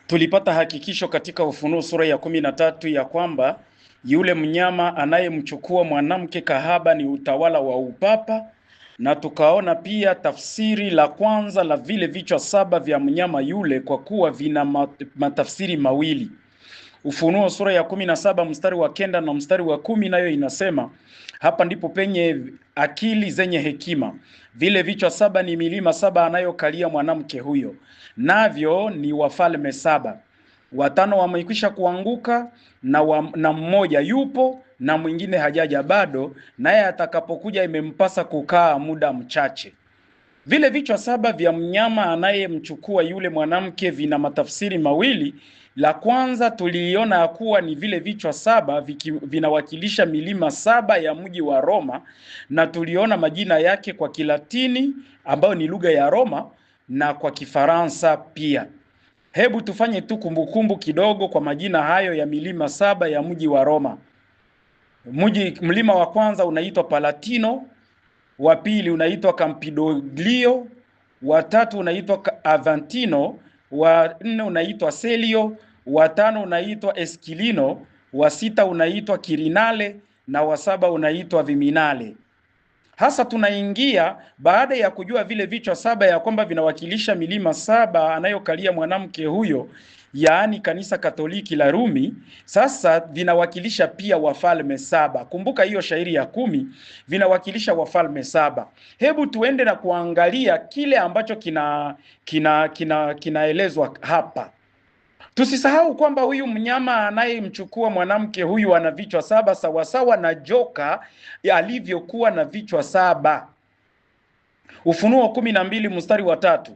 tulipata hakikisho katika Ufunuo sura ya 13 ya kwamba yule mnyama anayemchukua mwanamke kahaba ni utawala wa upapa, na tukaona pia tafsiri la kwanza la vile vichwa 7 vya mnyama yule, kwa kuwa vina matafsiri mawili. Ufunuo sura ya 17 mstari wa 9 na mstari wa 10 nayo inasema, hapa ndipo penye akili zenye hekima. Vile vichwa 7 ni milima 7 anayokalia mwanamke huyo, navyo ni wafalme 7. 5 wamekwisha kuanguka na mmoja yupo na mwingine hajaja bado, naye atakapokuja imempasa kukaa muda mchache. Vile vichwa 7 vya mnyama anayemchukua yule mwanamke vina matafsiri mawili. La kwanza tuliona kuwa ni vile vichwa 7 vinawakilisha milima 7 ya mji wa Roma, na tuliona majina yake kwa Kilatini ambayo ni lugha ya Roma na kwa Kifaransa pia. Hebu tufanye tu kumbukumbu kidogo kwa majina hayo ya milima 7 ya mji wa Roma. Mlima wa kwanza unaitwa Palatino, wa pili unaitwa Campidoglio, wa tatu unaitwa Aventino, wa 4 unaitwa Celio, wa 5 unaitwa Esquilino, wa 6 unaitwa Quirinale na wa 7 unaitwa Viminale. Hasa tunaingia baada ya kujua vile vichwa 7 ya kwamba vinawakilisha milima 7 anayokalia mwanamke huyo, yaani kanisa Katoliki la Rumi. Sasa vinawakilisha pia wafalme 7. Kumbuka hiyo shairi ya 10 vinawakilisha wafalme 7. Hebu tuende na kuangalia kile ambacho kinaelezwa hapa. Tusisahau kwamba huyu mnyama anayemchukua mwanamke huyu ana vichwa 7 sawasawa na joka alivyokuwa na vichwa 7. Ufunuo 12 mstari wa 3.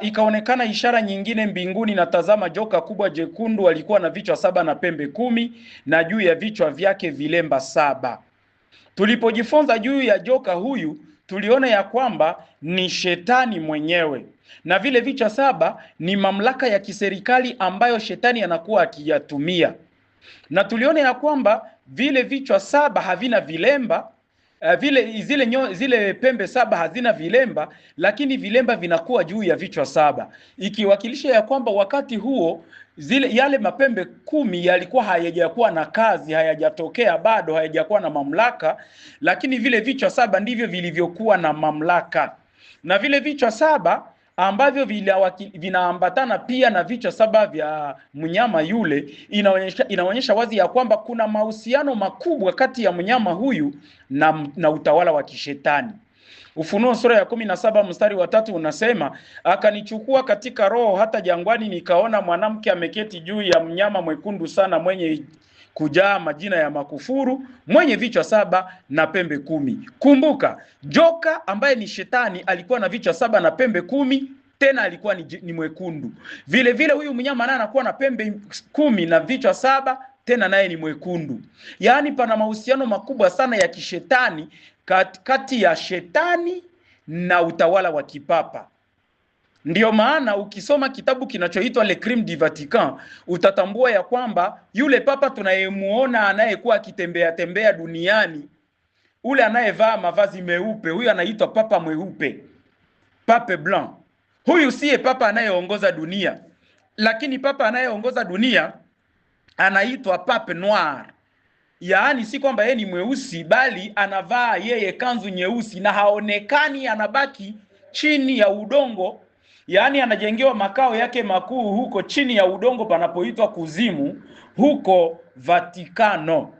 Ikaonekana ishara nyingine mbinguni, na tazama joka kubwa jekundu alikuwa na vichwa 7 na pembe 10, na juu ya vichwa vyake vilemba 7. Tulipojifunza juu ya joka huyu, tuliona ya kwamba ni shetani mwenyewe, na vile vichwa 7 ni mamlaka ya kiserikali ambayo shetani anakuwa akiyatumia. Na tuliona ya kwamba vile vichwa 7 havina vilemba, zile pembe 7 hazina vilemba, lakini vilemba vinakuwa juu ya vichwa 7, ikiwakilisha ya kwamba wakati huo yale mapembe 10 yalikuwa hayajakuwa na kazi, hayajatokea bado, hayajakuwa na mamlaka, lakini vile vichwa 7 ndivyo vilivyokuwa na mamlaka. Na vile vichwa 7 ambavyo vinaambatana pia na vichwa 7 vya mnyama yule, inaonyesha wazi ya kwamba kuna mahusiano makubwa kati ya mnyama huyu na utawala wa kishetani. Ufunuo sura ya 17 mstari wa 3 unasema, akanichukua katika roho hata jangwani, nikaona mwanamke ameketi juu ya mnyama mwekundu sana, mwenye kujaa majina ya makufuru, mwenye vichwa 7 na pembe 10. Kumbuka, joka ambaye ni shetani alikuwa na vichwa 7 na pembe 10, tena alikuwa ni mwekundu. Vile vile huyu mnyama naye anakuwa na pembe 10 na vichwa 7, tena naye ni mwekundu. Yaani pana mahusiano makubwa sana ya kishetani kati ya shetani na utawala wa kipapa. Ndiyo maana ukisoma kitabu kinachoitwa Le Crime du Vatican, utatambua ya kwamba yule papa tunayemuona anayekuwa akitembea duniani, ule anayevaa mavazi meupe, huyu anaitwa papa mweupe, Pape Blanc. Huyu siye papa anayeongoza dunia, lakini papa anayeongoza dunia anaitwa Pape Noir. Yaani si kwamba yeye ni mweusi, bali anavaa yeye kanzu nyeusi na haonekani, anabaki chini ya udongo. Yaani anajengewa makao yake makuu huko chini ya udongo panapoitwa kuzimu, huko Vatikano.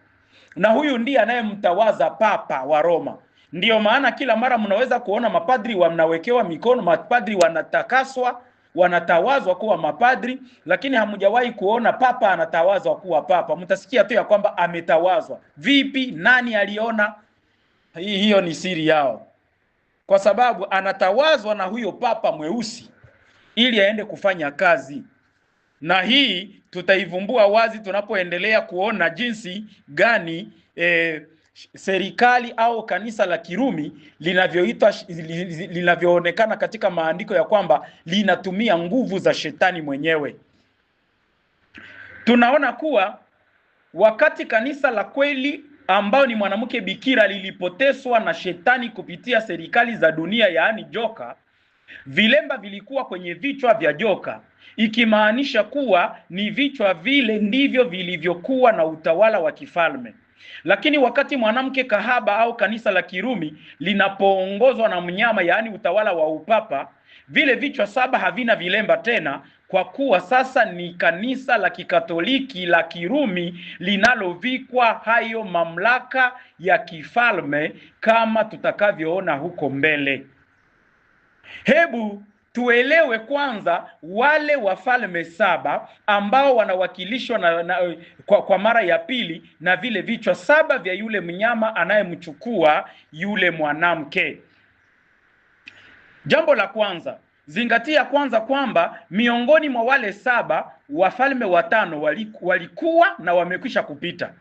Na huyu ndiye anayemtawaza papa wa Roma. Ndiyo maana kila mara mnaweza kuona mapadri wanawekewa mikono, mapadri wanatakaswa, wanatawazwa kuwa mapadri, lakini hamujawahi kuona papa anatawazwa kuwa papa. Mtasikia tu ya kwamba ametawazwa. Vipi? Nani aliona? Hiyo ni siri yao. Kwa sababu anatawazwa na huyo papa mweusi ili aende kufanya kazi. Na hii tutaivumbua wazi tunapoendelea kuona jinsi gani serikali au kanisa la Kirumi linavyoonekana katika maandiko ya kwamba linatumia nguvu za shetani mwenyewe. Tunaona kuwa wakati kanisa la kweli ambao ni mwanamke bikira lilipoteswa na shetani kupitia serikali za dunia, yaani joka, Vilemba vilikuwa kwenye vichwa vya joka, ikimaanisha kuwa ni vichwa vile ndivyo vilivyokuwa na utawala wa kifalme. Lakini wakati mwanamke kahaba au kanisa la Kirumi linapoongozwa na mnyama, yaani utawala wa upapa, vile vichwa 7 havina vilemba tena, kwa kuwa sasa ni kanisa la Kikatoliki la Kirumi linalovikwa hayo mamlaka ya kifalme, kama tutakavyoona huko mbele. Hebu tuelewe kwanza wale wafalme 7 ambao wanawakilishwa kwa mara ya pili na vile vichwa 7 vya yule mnyama anayemchukua yule mwanamke. Jambo la kwanza, zingatia kwanza kwamba miongoni mwa wale 7 wafalme 5 walikuwa na wamekwisha kupita,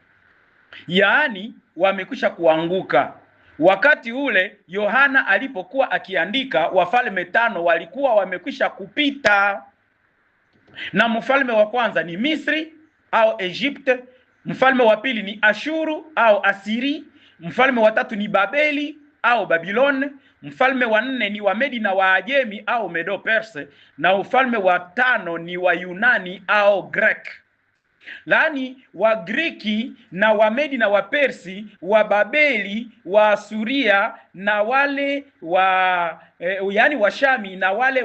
yaani wamekwisha kuanguka. Wakati ule Yohana alipokuwa akiandika, wafalme 5 walikuwa wamekwisha kupita. Na mfalme wa kwanza ni Misri au Egypte, mfalme wa pili ni Ashuru au Asiri, mfalme wa tatu ni Babeli au Babilone, mfalme wa 4 ni Wamedi na Waajemi au Medo Perse, na ufalme wa 5 ni wa Yunani au Greek. Yaani Wagriki na Wamedi na Wapersi, Wababeli, Waasuria na wale yaani Washami na wale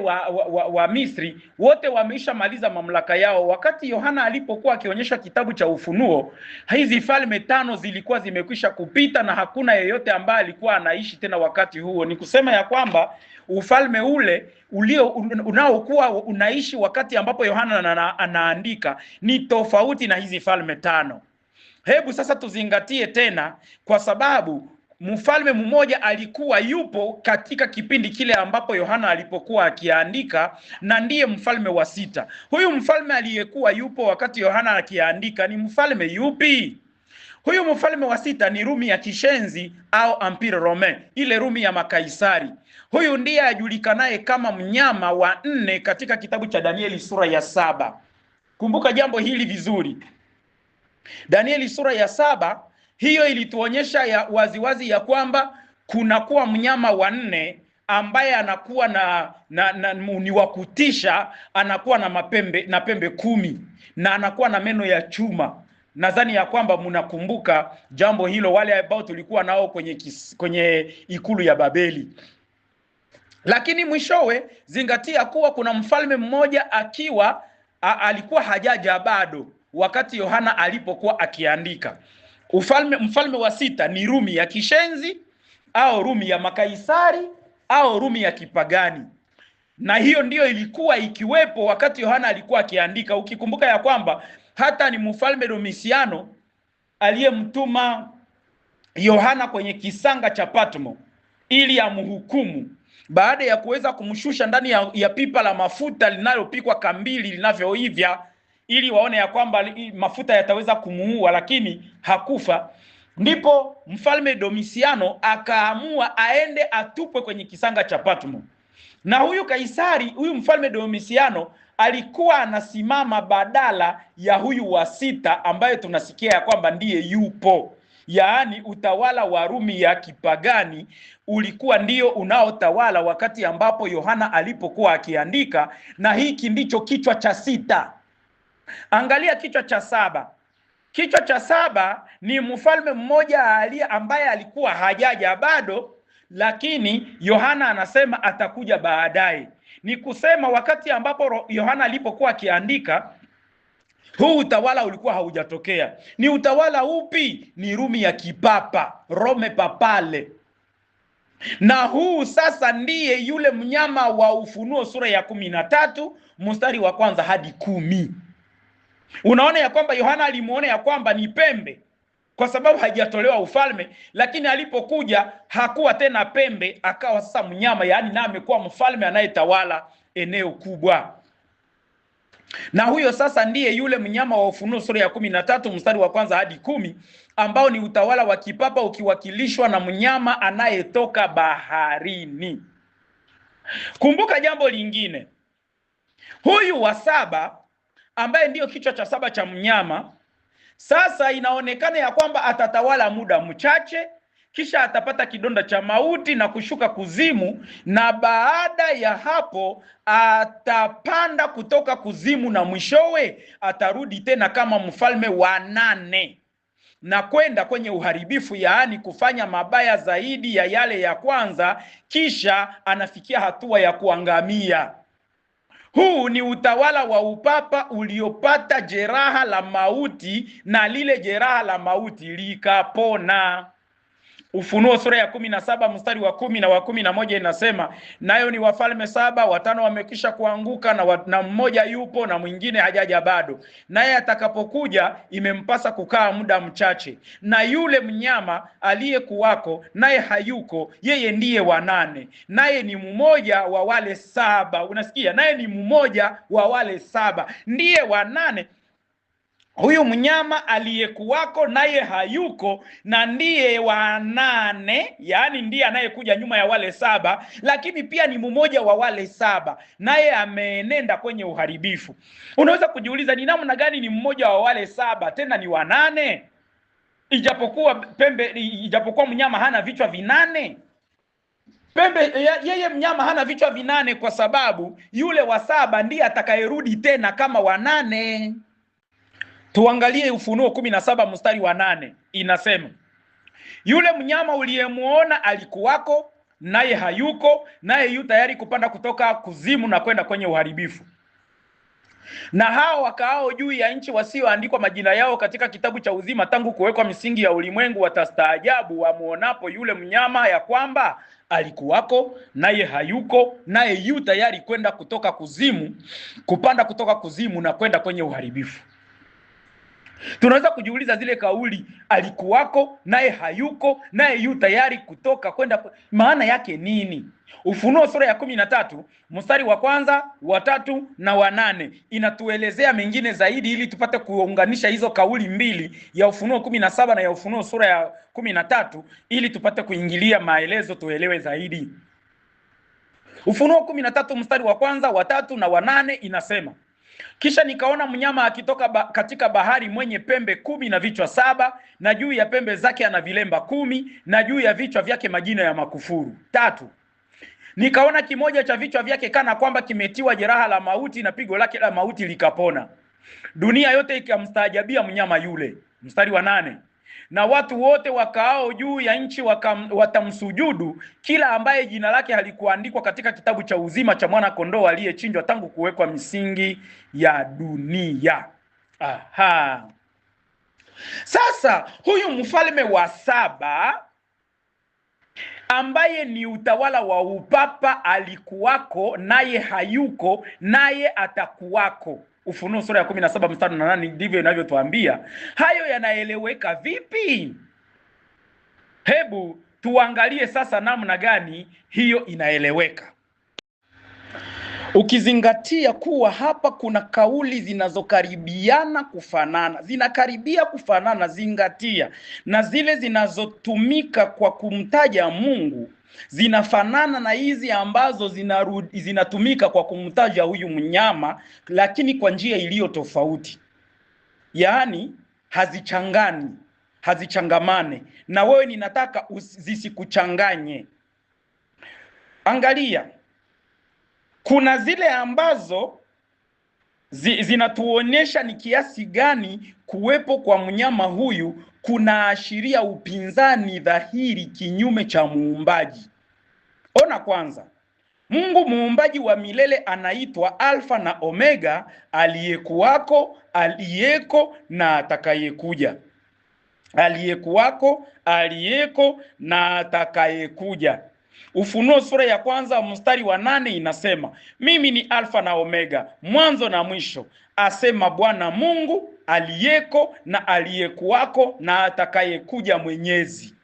wa Misri, wote wameisha maliza mamlaka yao. Wakati Yohana alipokuwa akionyesha kitabu cha Ufunuo, hizi falme 5 zilikuwa zimekwisha kupita na hakuna yeyote ambaye alikuwa anaishi tena wakati huo. Ni kusema ya kwamba ufalme ule unaokuwa unaishi wakati ambapo Yohana anaandika ni tofauti na hizi falme 5. Hebu sasa tuzingatie tena, kwa sababu mfalme mmoja alikuwa yupo katika kipindi kile ambapo Yohana alipokuwa akiandika, na ndiye mfalme wa 6. Huyu mfalme aliyekuwa yupo wakati Yohana akiandika ni mfalme yupi? Huyu mfalme wa 6 ni Rumi ya Kishenzi au Empire Romain, ile Rumi ya makaisari. Huyu ndiye ajulikanaye kama mnyama wa 4 katika kitabu cha Danieli sura ya 7. Kumbuka jambo hili vizuri. Danieli sura ya 7 hiyo ilituonyesha waziwazi ya kwamba kunakuwa mnyama wa 4 ambaye anakuwa ni wa kutisha, anakuwa na pembe 10 na anakuwa na meno ya chuma. Nadhani ya kwamba mnakumbuka jambo hilo, wale ambao tulikuwa nao kwenye ikulu ya Babeli. Lakini mwishowe zingatia kuwa kuna mfalme mmoja alikuwa hajaja bado wakati Yohana alipokuwa akiandika. Mfalme wa 6 ni Rumi ya Kishenzi au Rumi ya makaisari au Rumi ya kipagani. Na hiyo ndiyo ilikuwa ikiwepo wakati Yohana alikuwa akiandika. Ukikumbuka ya kwamba hata ni mfalme Domisiano aliyemtuma Yohana kwenye kisanga cha Patmo ili amhukumu, baada ya kuweza kumshusha ndani ya pipa la mafuta linalopikwa kambili linavyoivya, ili waone ya kwamba mafuta yataweza kumuua, lakini hakufa. Ndipo mfalme Domisiano akaamua aende atupwe kwenye kisanga cha Patmo. Na huyu mfalme Domisiano alikuwa anasimama badala ya huyu wa 6 ambaye tunasikia ya kwamba ndiye yupo. Yaani utawala wa Rumi ya kipagani ulikuwa ndio unaotawala wakati ambapo Yohana alipokuwa akiandika, na hiki ndicho kichwa cha 6. Angalia kichwa cha 7. Kichwa cha 7 ni mfalme mmoja ambaye alikuwa hajaja bado, lakini Yohana anasema atakuja baadaye. Ni kusema wakati ambapo Yohana alipokuwa akiandika, huu utawala ulikuwa haujatokea. Ni utawala upi? Ni Rumi ya kipapa, Rome papale. Na huu sasa ndiye yule mnyama wa Ufunuo sura ya 13 mstari wa 1 hadi 10. Unaona ya kwamba Yohana alimuona ya kwamba ni pembe kwa sababu haijatolewa ufalme, lakini alipokuja hakuwa tena pembe, akawa sasa mnyama, yaani na amekuwa mfalme anayetawala eneo kubwa. Na huyo sasa ndiye yule mnyama wa Ufunuo sura ya 13 mstari wa 1 hadi 10, ambao ni utawala wa kipapa ukiwakilishwa na mnyama anayetoka baharini. Kumbuka jambo lingine, huyu wa 7 ambaye ndiyo kichwa cha 7 cha mnyama, sasa inaonekana ya kwamba atatawala muda mchache, kisha atapata kidonda cha mauti na kushuka kuzimu, na baada ya hapo atapanda kutoka kuzimu, na mwishowe atarudi tena kama mfalme wa 8 na kwenda kwenye uharibifu, yaani kufanya mabaya zaidi ya yale ya kwanza, kisha anafikia hatua ya kuangamia. Huu ni utawala wa upapa uliopata jeraha la mauti, na lile jeraha la mauti likapona. Ufunuo sura ya 17 mstari wa 10 na wa 11 inasema, nayo ni wafalme 7, 5 wamekisha kuanguka na mmoja yupo na mwingine hajaja bado. Naye atakapokuja imempasa kukaa muda mchache. Na yule mnyama aliyekuwako naye hayuko, yeye ndiye wa 8, naye ni mmoja wa wale 7. Unasikia? Naye ni mmoja wa wale 7, ndiye wa 8. Huyu mnyama aliyekuwako naye hayuko na ndiye wa 8, yaani ndiye anayekuja nyuma ya wale 7, lakini pia ni mmoja wa wale 7, naye ameenenda kwenye uharibifu. Unaweza kujiuliza ni namna gani ni mmoja wa wale 7 tena ni wa 8, ijapokuwa mnyama hana vichwa vinane? Yeye mnyama hana vichwa vinane kwa sababu yule wa 7 ndiye atakayerudi tena kama wa 8. Tuangalie Ufunuo 17 mstari wa 8, inasema, yule mnyama uliyemuona alikuwako naye hayuko, naye yu tayari kupanda kutoka kuzimu na kwenda kwenye uharibifu. Na hao wakaao juu ya nchi wasioandikwa majina yao katika kitabu cha uzima tangu kuwekwa misingi ya ulimwengu watastaajabu wamuonapo yule mnyama, ya kwamba alikuwako naye hayuko, naye yu tayari kwenda kutoka kuzimu, kupanda kutoka kuzimu na kwenda kwenye uharibifu. Tunaweza kujiuliza zile kauli alikuwako naye hayuko naye yu tayari kutoka kwenda, maana yake nini? Ufunuo sura ya 13 mstari wa 1, wa 3 na wa 8 inatuelezea mengine zaidi, ili tupate kuunganisha hizo kauli mbili ya Ufunuo 17 na ya Ufunuo sura ya 13, ili tupate kuingilia maelezo tuelewe zaidi. Ufunuo 13 mstari wa 1, wa 3 na wa 8 inasema, kisha nikaona mnyama akitoka katika bahari mwenye pembe 10 na vichwa 7, na juu ya pembe zake ana vilemba 10, na juu ya vichwa vyake majina ya makufuru 3. Nikaona kimoja cha vichwa vyake kana kwamba kimetiwa jeraha la mauti, na pigo lake la mauti likapona. Dunia yote ikamstaajabia mnyama yule. Mstari wa 8, na watu wote wakaao juu ya nchi watamsujudu, kila ambaye jina lake halikuandikwa katika kitabu cha uzima cha mwana kondoo aliyechinjwa tangu kuwekwa misingi ya dunia. Aha. Sasa huyu mfalme wa 7 ambaye ni utawala wa upapa alikuwako naye hayuko naye atakuwako. Ufunuo sura ya 17 mstari wa 8 ndivyo inavyotuambia. Hayo yanaeleweka vipi? Hebu tuangalie sasa namna gani hiyo inaeleweka. Ukizingatia kuwa hapa kuna kauli zinazokaribiana kufanana, zinakaribia kufanana, zingatia, na zile zinazotumika kwa kumtaja Mungu zinafanana na hizi ambazo zinatumika kwa kumtaja huyu mnyama, lakini kwa njia iliyo tofauti. Yaani hazichangani, hazichangamane, na wewe ninataka zisikuchanganye. Angalia, kuna zile ambazo zinatuonyesha ni kiasi gani kuwepo kwa mnyama huyu kunaashiria upinzani dhahiri kinyume cha muumbaji. Ona kwanza, Mungu muumbaji wa milele anaitwa Alfa na Omega, aliyekuwako, aliyeko na atakayekuja. Aliyekuwako, aliyeko na atakayekuja. Ufunuo sura ya 1 mstari wa 8 inasema, mimi ni Alfa na Omega, mwanzo na mwisho, asema Bwana Mungu aliyeko na aliyekuwako na atakayekuja Mwenyezi.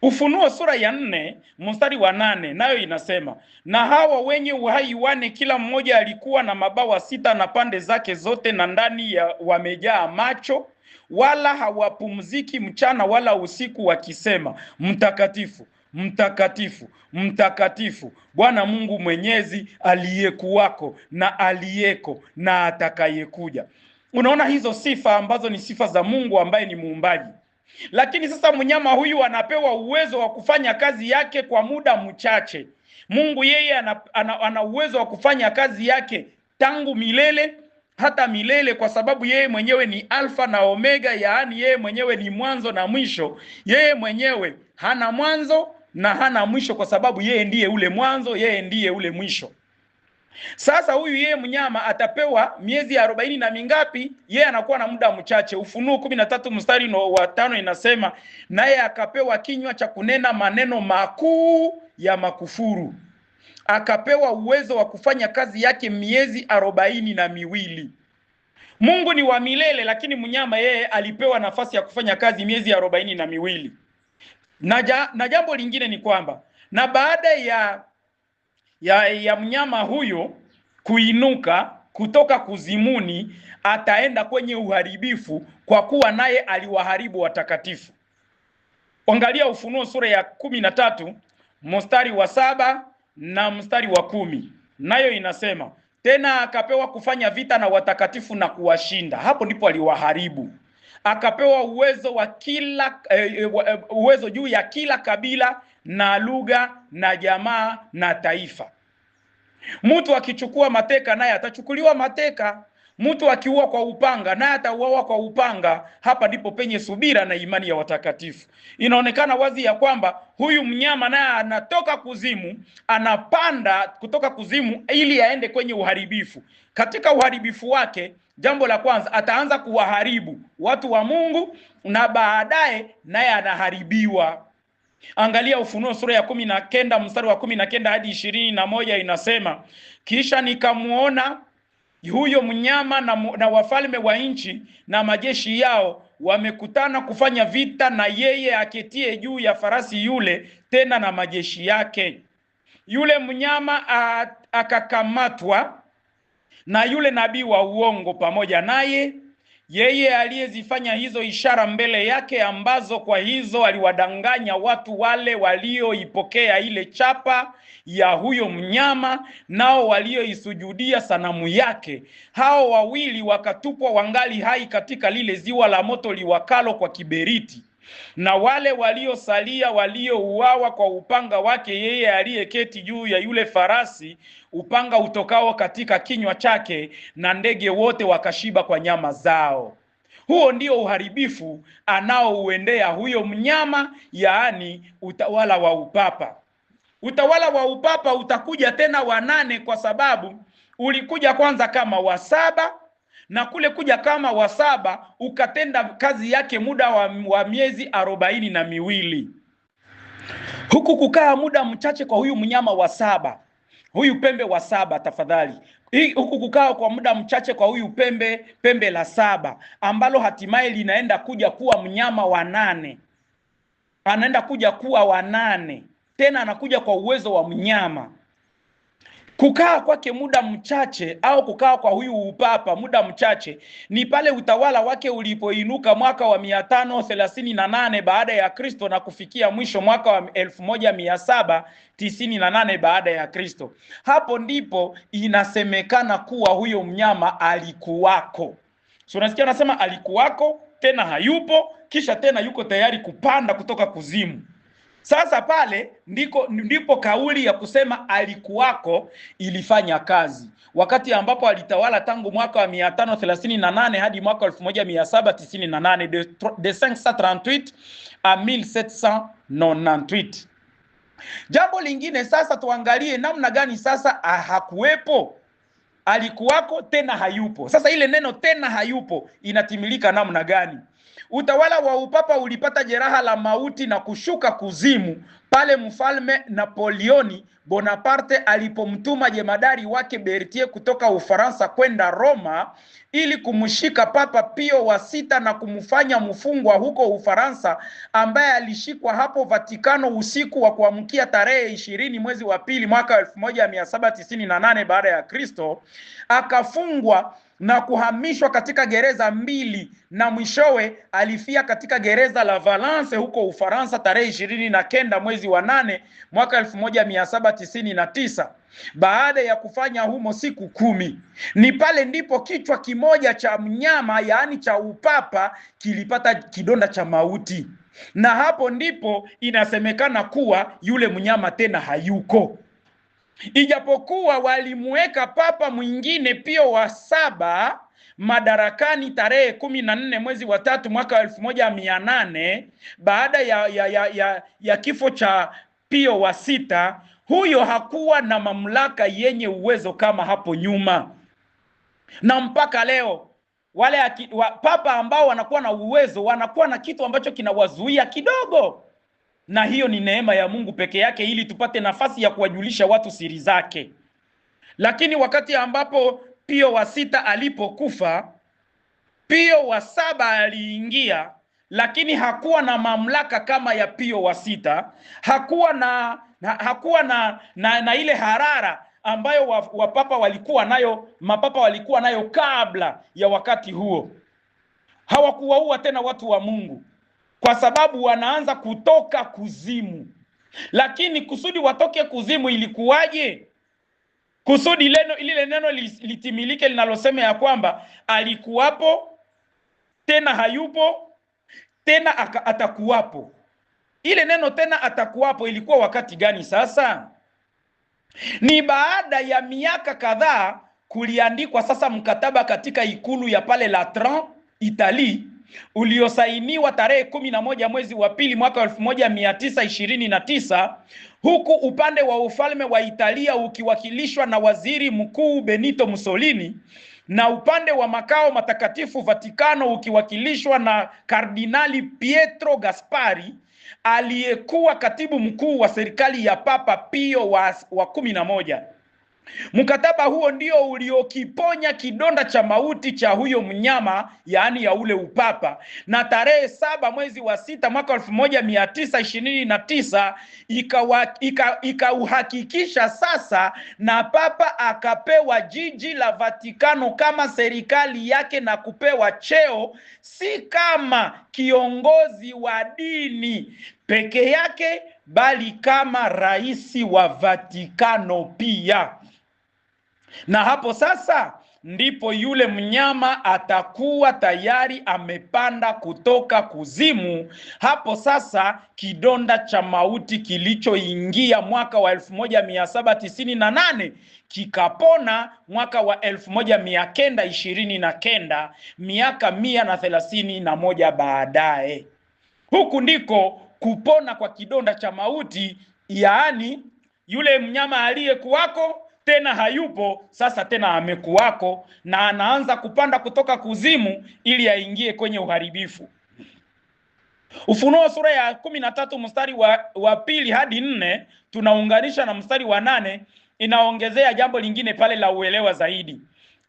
Ufunuo sura ya 4 mstari wa 8 nayo inasema, na hawa wenye uhai 4 kila mmoja alikuwa na mabawa 6 na pande zake zote, na ndani ya wamejaa macho, wala hawapumziki mchana wala usiku, wakisema, mtakatifu, mtakatifu, mtakatifu, Bwana Mungu Mwenyezi, aliyekuwako na aliyeko na atakayekuja. Unaona hizo sifa ambazo ni sifa za Mungu ambaye ni muumbaji. Lakini sasa mnyama huyu anapewa uwezo wa kufanya kazi yake kwa muda mchache. Mungu yeye ana uwezo wa kufanya kazi yake tangu milele hata milele, kwa sababu yeye mwenyewe ni Alfa na Omega, yaani yeye mwenyewe ni mwanzo na mwisho. Yeye mwenyewe hana mwanzo na hana mwisho, kwa sababu yeye ndiye ule mwanzo, yeye ndiye ule mwisho. Sasa huyu yeye mnyama atapewa miezi 40 na mingapi? Yeye anakuwa na muda mchache. Ufunuo 13 mstari wa 5 inasema, naye akapewa kinywa cha kunena maneno makuu ya makufuru. Akapewa uwezo wa kufanya kazi yake miezi 42. Mungu ni wa milele, lakini mnyama yeye alipewa nafasi ya kufanya kazi miezi 42. Na jambo lingine ni kwamba, na baada ya mnyama huyo kuinuka kutoka kuzimuni, ataenda kwenye uharibifu, kwa kuwa naye aliwaharibu watakatifu. Angalia Ufunuo sura ya 13 mstari wa 7 na mstari wa 10, nayo inasema, tena akapewa kufanya vita na watakatifu na kuwashinda. Hapo ndipo aliwaharibu. Akapewa uwezo wa uwezo juu ya kila kabila na lugha na jamaa na taifa. Mtu akichukua mateka naye atachukuliwa mateka. Mtu akiua kwa upanga naye atauawa kwa upanga. Hapa ndipo penye subira na imani ya watakatifu. Inaonekana wazi ya kwamba huyu mnyama naye anatoka kuzimu, anapanda kutoka kuzimu ili aende kwenye uharibifu. Katika uharibifu wake, jambo la kwanza, ataanza kuwaharibu watu wa Mungu, na baadaye naye anaharibiwa. Angalia Ufunuo sura ya 19 mstari wa 19 hadi 21, inasema, kisha nikamuona huyo mnyama na wafalme wa nchi na majeshi yao wamekutana kufanya vita na yeye aketie juu ya farasi yule, tena na majeshi yake. Yule mnyama akakamatwa na yule nabii wa uongo pamoja naye, yeye aliyezifanya hizo ishara mbele yake, ambazo kwa hizo aliwadanganya watu wale walioipokea ile chapa ya huyo mnyama, nao walioisujudia sanamu yake. Hao wawili wakatupwa wangali hai katika lile ziwa la moto liwakalo kwa kiberiti. Na wale waliosalia waliouawa kwa upanga wake yeye aliyeketi juu ya yule farasi, upanga utokao katika kinywa chake, na ndege wote wakashiba kwa nyama zao. Huo ndio uharibifu anaouendea huyo mnyama, yaani utawala wa upapa. Utawala wa upapa utakuja tena wa 8, kwa sababu ulikuja kwanza kama wa 7, na kule kuja kama wa 7 ukatenda kazi yake muda wa miezi 42. Huku kukaa muda mchache kwa huyu mnyama wa 7, huyu pembe wa 7, tafadhali. Huku kukaa kwa muda mchache kwa huyu pembe la 7, ambalo hatimaye linaenda kuja kuwa mnyama wa 8. Anaenda kuja kuwa wa 8, tena anakuja kwa uwezo wa mnyama. Kukaa kwake muda mchache, au kukaa kwa huyu upapa muda mchache, ni pale utawala wake ulipoinuka mwaka wa 538 baada ya Kristo na kufikia mwisho mwaka wa 1798 baada ya Kristo. Hapo ndipo inasemekana kuwa huyo mnyama alikuwako. So unasikia anasema alikuwako, tena hayupo, kisha tena yuko tayari kupanda kutoka kuzimu. Sasa pale ndipo kauli ya kusema alikuwako ilifanya kazi, wakati ambapo alitawala tangu mwaka wa 538 hadi mwaka 1798, de 538 a 1798. Jambo lingine sasa, tuangalie namna gani sasa hakuwepo, alikuwako tena hayupo. Sasa ile neno tena hayupo inatimilika namna gani? Utawala wa upapa ulipata jeraha la mauti na kushuka kuzimu pale mfalme Napoleoni Bonaparte alipomtuma jemadari wake Berthier kutoka Ufaransa kwenda Roma ili kumshika Papa Pio wa 6 na kumfanya mfungwa huko Ufaransa, ambaye alishikwa hapo Vatikano usiku wa kuamkia tarehe 20 mwezi wa pili mwaka 1798 baada ya Kristo. Akafungwa na kuhamishwa katika gereza 2, na mwishowe alifia katika gereza la Valence huko Ufaransa tarehe 29 mwezi wa 8 mwaka 1799. baada ya kufanya humo siku 10, ni pale ndipo kichwa kimoja cha mnyama, yaani cha upapa, kilipata kidonda cha mauti, na hapo ndipo inasemekana kuwa yule mnyama tena hayuko. Ijapokuwa walimuweka papa mwingine Pio wa 7 madarakani tarehe 14 mwezi wa 3 mwaka 1800 baada ya kifo cha Pio wa 6. Huyo hakuwa na mamlaka yenye uwezo kama hapo nyuma, na mpaka leo wale papa ambao wanakuwa na uwezo wanakuwa na kitu ambacho kinawazuia kidogo, na hiyo ni neema ya Mungu peke yake, ili tupate nafasi ya kuwajulisha watu siri zake. Lakini wakati ambapo Pio wa 6 alipokufa, Pio wa 7 aliingia, lakini hakuwa na mamlaka kama ya Pio wa 6. Hakuwa na ile harara ambayo wapapa walikuwa nayo, mapapa walikuwa nayo kabla ya wakati huo. Hawakuwaua tena watu wa Mungu kwa sababu wanaanza kutoka kuzimu. Lakini kusudi watoke kuzimu ilikuwaje? Kusudi lile neno litimilike linalosema ya kwamba alikuwapo, tena hayupo, tena atakuwapo. Ile neno tena atakuwapo ilikuwa wakati gani sasa? Ni baada ya miaka kadhaa kuliandikwa sasa mkataba katika ikulu ya pale Latran, Italia, uliosainiwa tarehe 11 mwezi wa 2 mwaka 1929, huku upande wa ufalme wa Italia ukiwakilishwa na waziri mkuu Benito Mussolini, na upande wa makao matakatifu Vatikano ukiwakilishwa na Kardinali Pietro Gaspari, aliyekuwa katibu mkuu wa serikali ya Papa Pio wa 11. Mkataba huo ndio uliokiponya kidonda cha mauti cha huyo mnyama, yaani ya ule upapa, na tarehe 7 mwezi wa 6 mwaka 1929 ikauhakikisha sasa, na papa akapewa jiji la Vatikano kama serikali yake na kupewa cheo si kama kiongozi wa dini peke yake, bali kama rais wa Vatikano pia. Na hapo sasa ndipo yule mnyama atakuwa tayari amepanda kutoka kuzimu. Hapo sasa kidonda cha mauti kilichoingia mwaka wa 1798 kikapona mwaka wa 1929, miaka 131 baadaye. Huku ndiko kupona kwa kidonda cha mauti, yaani yule mnyama aliyekuwako tena hayupo, sasa tena amekuwako, na anaanza kupanda kutoka kuzimu ili aingie kwenye uharibifu. Ufunuo sura ya 13 mstari wa 2 hadi 4 tunaunganisha na mstari wa 8, inaongezea jambo lingine pale la uelewa zaidi.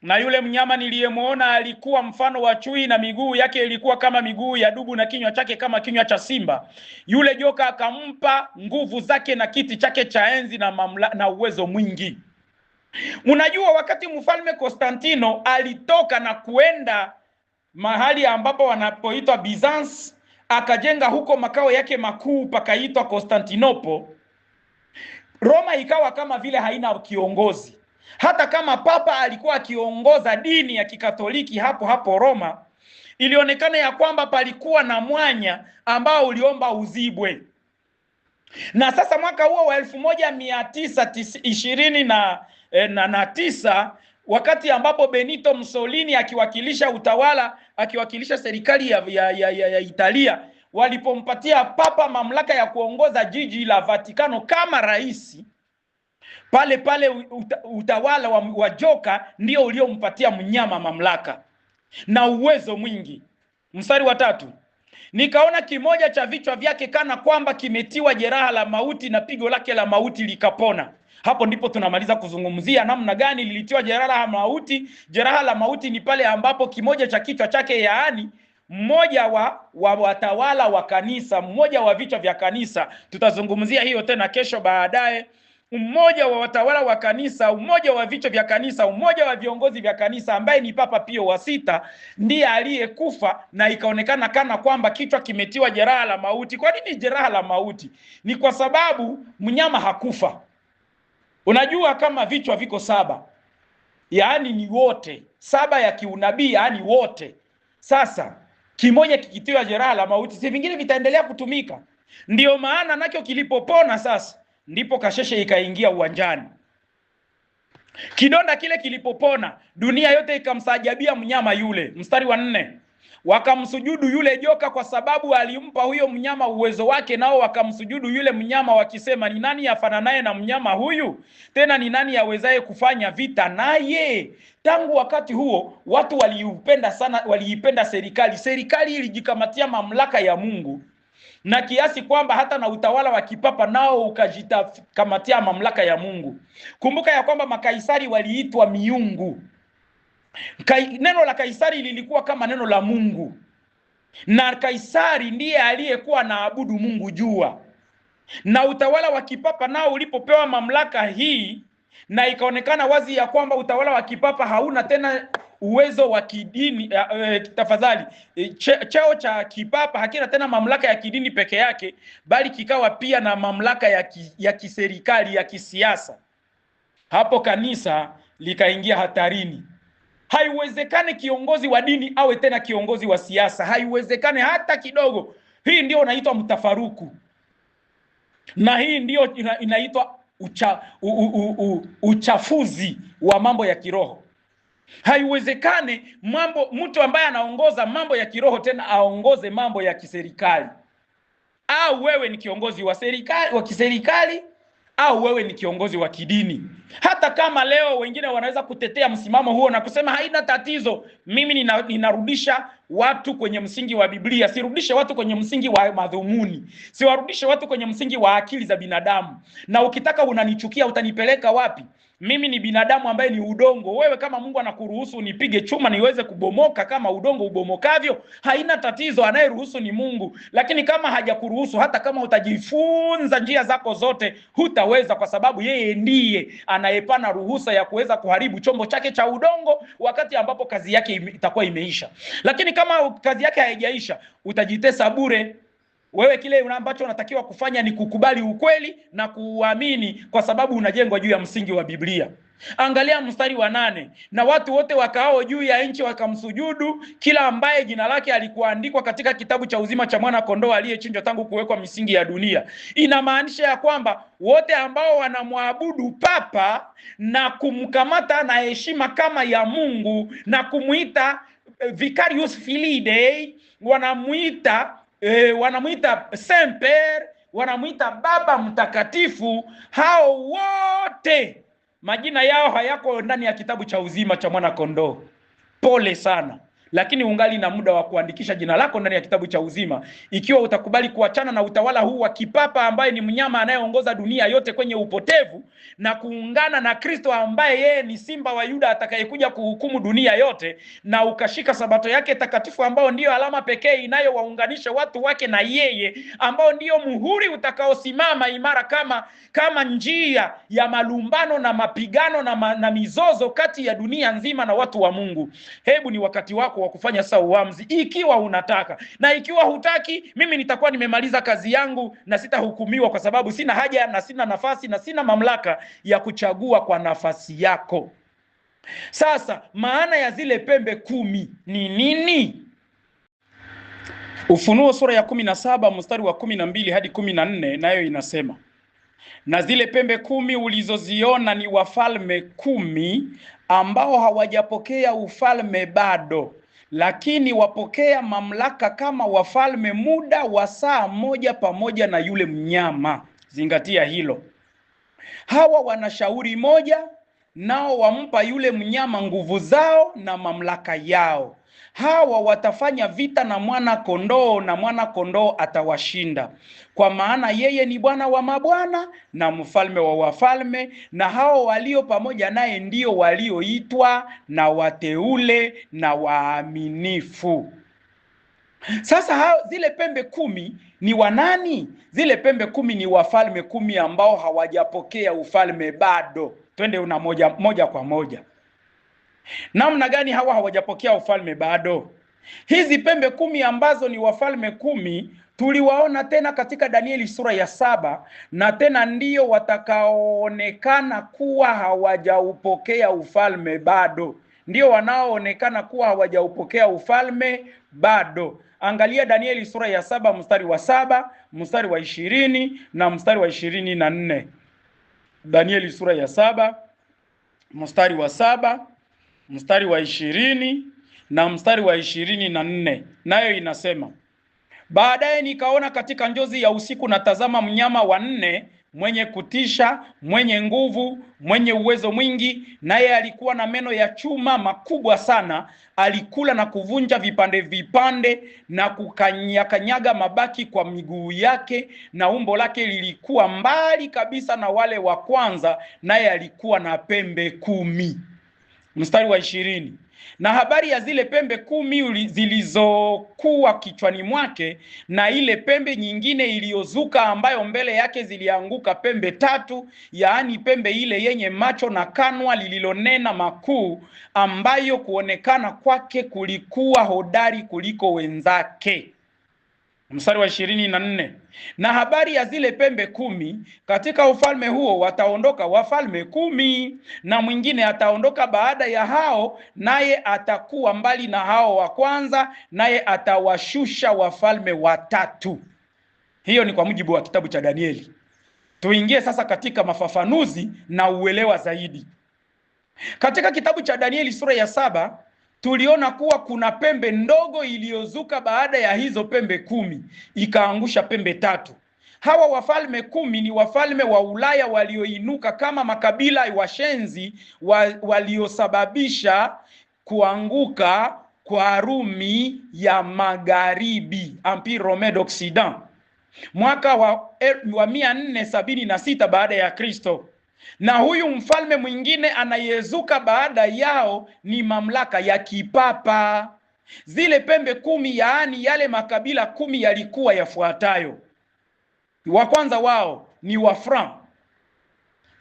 Na yule mnyama niliyemuona alikuwa mfano wa chui, na miguu yake ilikuwa kama miguu ya dubu, na kinywa chake kama kinywa cha simba. Yule joka akampa nguvu zake na kiti chake cha enzi na uwezo mwingi. Unajua, wakati mfalme Konstantino alitoka na kuenda mahali ambapo wanapoitwa Byzance, akajenga huko makao yake makuu pakaitwa Konstantinopo, Roma ikawa kama vile haina kiongozi. Hata kama papa alikuwa akiongoza dini ya Kikatoliki hapo Roma, ilionekana ya kwamba palikuwa na mwanya ambao uliomba uzibwe. Na sasa mwaka huo wa 1929, wakati ambapo Benito Mussolini akiwakilisha serikali ya Italia, walipompatia papa mamlaka ya kuongoza jiji la Vatikano kama rais, pale utawala wa joka ndio uliompatia mnyama mamlaka na uwezo mwingi. Mstari wa 3, nikaona kimoja cha vichwa vyake kana kwamba kimetiwa jeraha la mauti, na pigo lake la mauti likapona. Hapo ndipo tunamaliza kuzungumzia namna gani lilitiwa jeraha la mauti. Jeraha la mauti ni pale ambapo kimoja cha kichwa chake, yaani mmoja wa watawala wa kanisa, mmoja wa vichwa vya kanisa, tutazungumzia hiyo tena kesho baadaye. Mmoja wa watawala wa kanisa, mmoja wa vichwa vya kanisa, mmoja wa viongozi vya kanisa ambaye ni Papa Pio wa 6 ndiye aliyekufa, na ikaonekana kana kwamba kichwa kimetiwa jeraha la mauti. Kwa nini jeraha la mauti? Ni kwa sababu mnyama hakufa. Unajua kama vichwa viko 7, yaani ni wote 7 ya kiunabii, yaani wote. Sasa kimoja kikitiwa jeraha la mauti, si vingine vitaendelea kutumika. Ndio maana nacho kilipopona sasa, ndipo kasheshe ikaingia uwanjani. Kidonda kile kilipopona, dunia yote ikamsajabia mnyama yule. Mstari wa 4, wakamsujudu yule joka kwa sababu alimpa huyo mnyama uwezo wake, nao wakamsujudu yule mnyama wakisema, ni nani afananaye na mnyama huyu? Tena ni nani awezaye kufanya vita naye? Tangu wakati huo watu waliipenda serikali. Serikali ilijikamatia mamlaka ya Mungu, na kiasi kwamba hata na utawala wa kipapa nao ukajikamatia mamlaka ya Mungu. Kumbuka ya kwamba makaisari waliitwa miungu. Neno la Kaisari lilikuwa kama neno la Mungu, na Kaisari ndiye aliyekuwa naabudu Mungu jua. Na utawala wa kipapa nao ulipopewa mamlaka hii, na ikaonekana wazi ya kwamba utawala wa kipapa hauna tena uwezo wa kidini, tafadhali, cheo cha kipapa hakina tena mamlaka ya kidini peke yake, bali kikawa pia na mamlaka ya kiserikali, ya kisiasa. Hapo kanisa likaingia hatarini. Haiwezekane kiongozi wa dini awe tena kiongozi wa siasa, haiwezekane hata kidogo. Hii ndio inaitwa mtafaruku, na hii ndio inaitwa uchafuzi wa mambo ya kiroho. Haiwezekane mtu ambaye anaongoza mambo ya kiroho tena aongoze mambo ya kiserikali. Au wewe ni kiongozi wa serikali, wa kiserikali, au wewe ni kiongozi wa kidini. Hata kama leo wengine wanaweza kutetea msimamo huo na kusema haina tatizo, mimi ninarudisha watu kwenye msingi wa Biblia. Sirudishe watu kwenye msingi wa madhumuni, siwarudishe watu kwenye msingi wa akili za binadamu. Na ukitaka unanichukia, utanipeleka wapi? Mimi ni binadamu ambaye ni udongo. Wewe kama Mungu anakuruhusu nipige chuma niweze kubomoka kama udongo ubomokavyo, haina tatizo, anayeruhusu ni Mungu. Lakini kama hajakuruhusu, hata kama utajifunza njia zako zote, hutaweza, kwa sababu yeye ndiye anayepana ruhusa ya kuweza kuharibu chombo chake cha udongo wakati ambapo kazi yake itakuwa imeisha. Lakini kama kazi yake haijaisha, utajitesa bure. Wewe kile ambacho unatakiwa kufanya ni kukubali ukweli na kuamini, kwa sababu unajengwa juu ya msingi wa Biblia. Angalia mstari wa 8, na watu wote wakao juu ya nchi wakamsujudu kila ambaye jina lake alikuandikwa katika kitabu cha uzima cha mwana kondoo aliyechinjwa tangu kuwekwa misingi ya dunia. Inamaanisha ya kwamba wote ambao wanamwabudu papa na kumkamata na heshima kama ya Mungu na kumuita Vicarius Filii Dei, wanamuita Semper, wanamuita Baba Mtakatifu, hao wote majina yao hayako ndani ya kitabu cha uzima cha mwana kondoo. Pole sana, lakini ungali na muda wa kuandikisha jina lako ndani ya kitabu cha uzima, ikiwa utakubali kuachana na utawala huu wa kipapa ambaye ni mnyama anayeongoza dunia yote kwenye upotevu, na kuungana na Kristo ambaye yeye ni simba wa Yuda atakayekuja kuhukumu dunia yote, na ukashika sabato yake takatifu ambao ndiyo alama pekee inayowaunganisha watu wake na yeye, ambao ndiyo muhuri utakaosimama imara kama njia ya malumbano na mapigano na mizozo kati ya dunia nzima na watu wa Mungu. Hebu ni wakati wako wa kufanya sasa uamuzi, ikiwa unataka. Na ikiwa hutaki, mimi nitakuwa nimemaliza kazi yangu na sitahukumiwa, kwa sababu sina haja na sina nafasi na sina mamlaka ya kuchagua kwa nafasi yako. Sasa maana ya zile pembe 10 ni nini? Ufunuo sura ya 17 mstari wa 12 hadi 14, nayo inasema, na zile pembe 10 ulizoziona ni wafalme 10 ambao hawajapokea ufalme bado, lakini wapokea mamlaka kama wafalme muda wa saa moja pamoja na yule mnyama. Zingatia hilo. Hawa wana shauri moja, nao wampa yule mnyama nguvu zao na mamlaka yao. Hawa watafanya vita na mwana kondoo, na mwana kondoo atawashinda, kwa maana yeye ni Bwana wa mabwana na mfalme wa wafalme, na hao walio pamoja naye ndio walioitwa na wateule na waaminifu. Sasa zile pembe 10 ni wanani? Zile pembe 10 ni wafalme 10 ambao hawajapokea ufalme bado. Twende moja kwa moja. Namna gani hawa hawajapokea ufalme bado? Hizi pembe 10 ambazo ni wafalme 10 tuliwaona tena katika Danieli sura ya 7, na tena ndio watakaoonekana kuwa hawajaupokea ufalme bado, ndio wanaoonekana kuwa hawajaupokea ufalme bado. Angalia Danieli sura ya 7 mstari wa 7, mstari wa 20 na mstari wa 24. Danieli sura ya 7 mstari wa 7, mstari wa 20 na mstari wa 24, nayo inasema: baadaye nikaona katika njozi ya usiku, na tazama, mnyama wa 4 mwenye kutisha, mwenye nguvu, mwenye uwezo mwingi, naye alikuwa na meno ya chuma makubwa sana. Alikula na kuvunja vipande vipande na kukanyaga mabaki kwa miguu yake, na umbo lake lilikuwa mbali kabisa na wale wa kwanza, naye alikuwa na pembe 10. Mstari wa 20, na habari ya zile pembe 10 zilizokuwa kichwani mwake, na ile pembe nyingine iliyozuka, ambayo mbele yake zilianguka pembe 3, yaani pembe ile yenye macho na kanwa lililonena makuu, ambayo kuonekana kwake kulikuwa hodari kuliko wenzake. Mstari wa 24, na habari ya zile pembe 10, katika ufalme huo wataondoka wafalme 10, na mwingine ataondoka baada ya hao, naye atakuwa mbali na hao wa kwanza, naye atawashusha wafalme 3. Hiyo ni kwa mujibu wa kitabu cha Danieli. Tuingie sasa katika mafafanuzi na uelewa zaidi. Katika kitabu cha Danieli sura ya 7 tuliona kuwa kuna pembe ndogo iliyozuka baada ya hizo pembe 10, ikaangusha pembe 3. Hawa wafalme 10 ni wafalme wa Ulaya walioinuka kama makabila washenzi waliosababisha kuanguka kwa Rumi ya Magharibi, Empire Romain d'Occident, mwaka wa 476 baada ya Kristo. Na huyu mfalme mwingine anayezuka baada yao ni mamlaka ya kipapa. Zile pembe 10, yaani yale makabila 10, yalikuwa yafuatayo. Wa kwanza wao ni Wafran.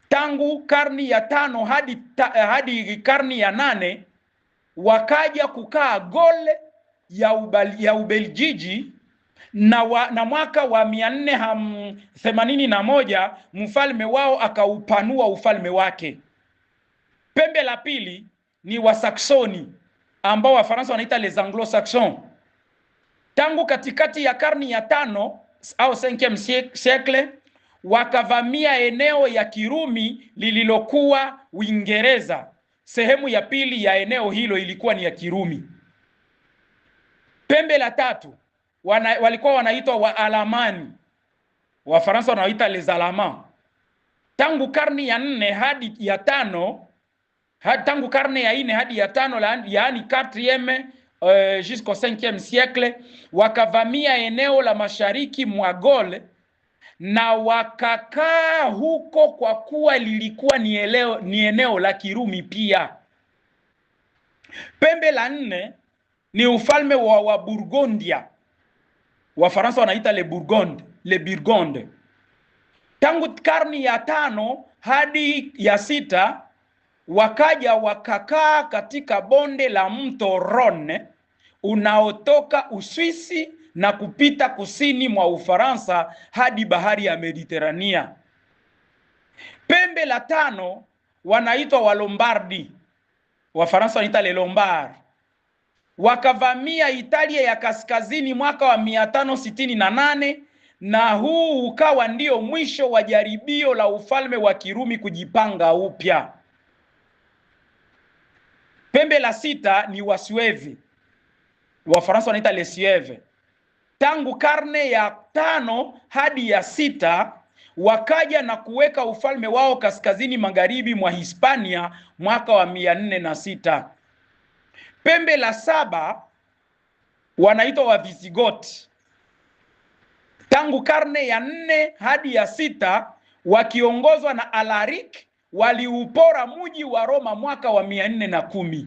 Tangu karni ya 5 hadi karni ya 8 wakaja kukaa Gole ya Ubeljiji, na mwaka wa 481 mfalme wao akaupanua ufalme wake. Pembe la pili ni Wasaksoni, ambao Wafaransa wanaita les Anglo-Saxons. Tangu katikati ya karni ya 5 au 5e siècle wakavamia eneo ya Kirumi lililokuwa Uingereza. Sehemu ya pili ya eneo hilo ilikuwa ni ya Kirumi. Pembe la tatu walikuwa wanaitwa Waalamani. Wafaransa wanaita les Allemands. Tangu karne ya 4 hadi ya 5, tangu karne ya 4 hadi ya 5, yaani 4e jusqu'au 5e siècle, wakavamia eneo la mashariki mwa Gaule na wakakaa huko kwa kuwa lilikuwa ni eneo la Kirumi pia. Pembe la 4 ni ufalme wa Burgundia. Wafaransa wanaita le Burgonde. Tangu karni ya 5 hadi ya 6 wakaja wakakaa katika bonde la mto Rhone unaotoka Uswisi na kupita kusini mwa Ufaransa hadi bahari ya Mediterania. Pembe la 5 wanaitwa Walombardi. Wafaransa wanaita les Lombards. Wakavamia Italia ya kaskazini mwaka wa 568, na huu ukawa ndio mwisho wa jaribio la ufalme wa Kirumi kujipanga upya. Pembe la 6 ni Wasuevi. Wafaransa wanaita les Sueves. Tangu karne ya 5 hadi ya 6 wakaja na kuweka ufalme wao kaskazini magharibi mwa Hispania mwaka wa 406. Pembe la 7 wanaitwa Wavisigothi. Tangu karne ya 4 hadi ya 6 wakiongozwa na Alaric waliupora mji wa Roma mwaka wa 410.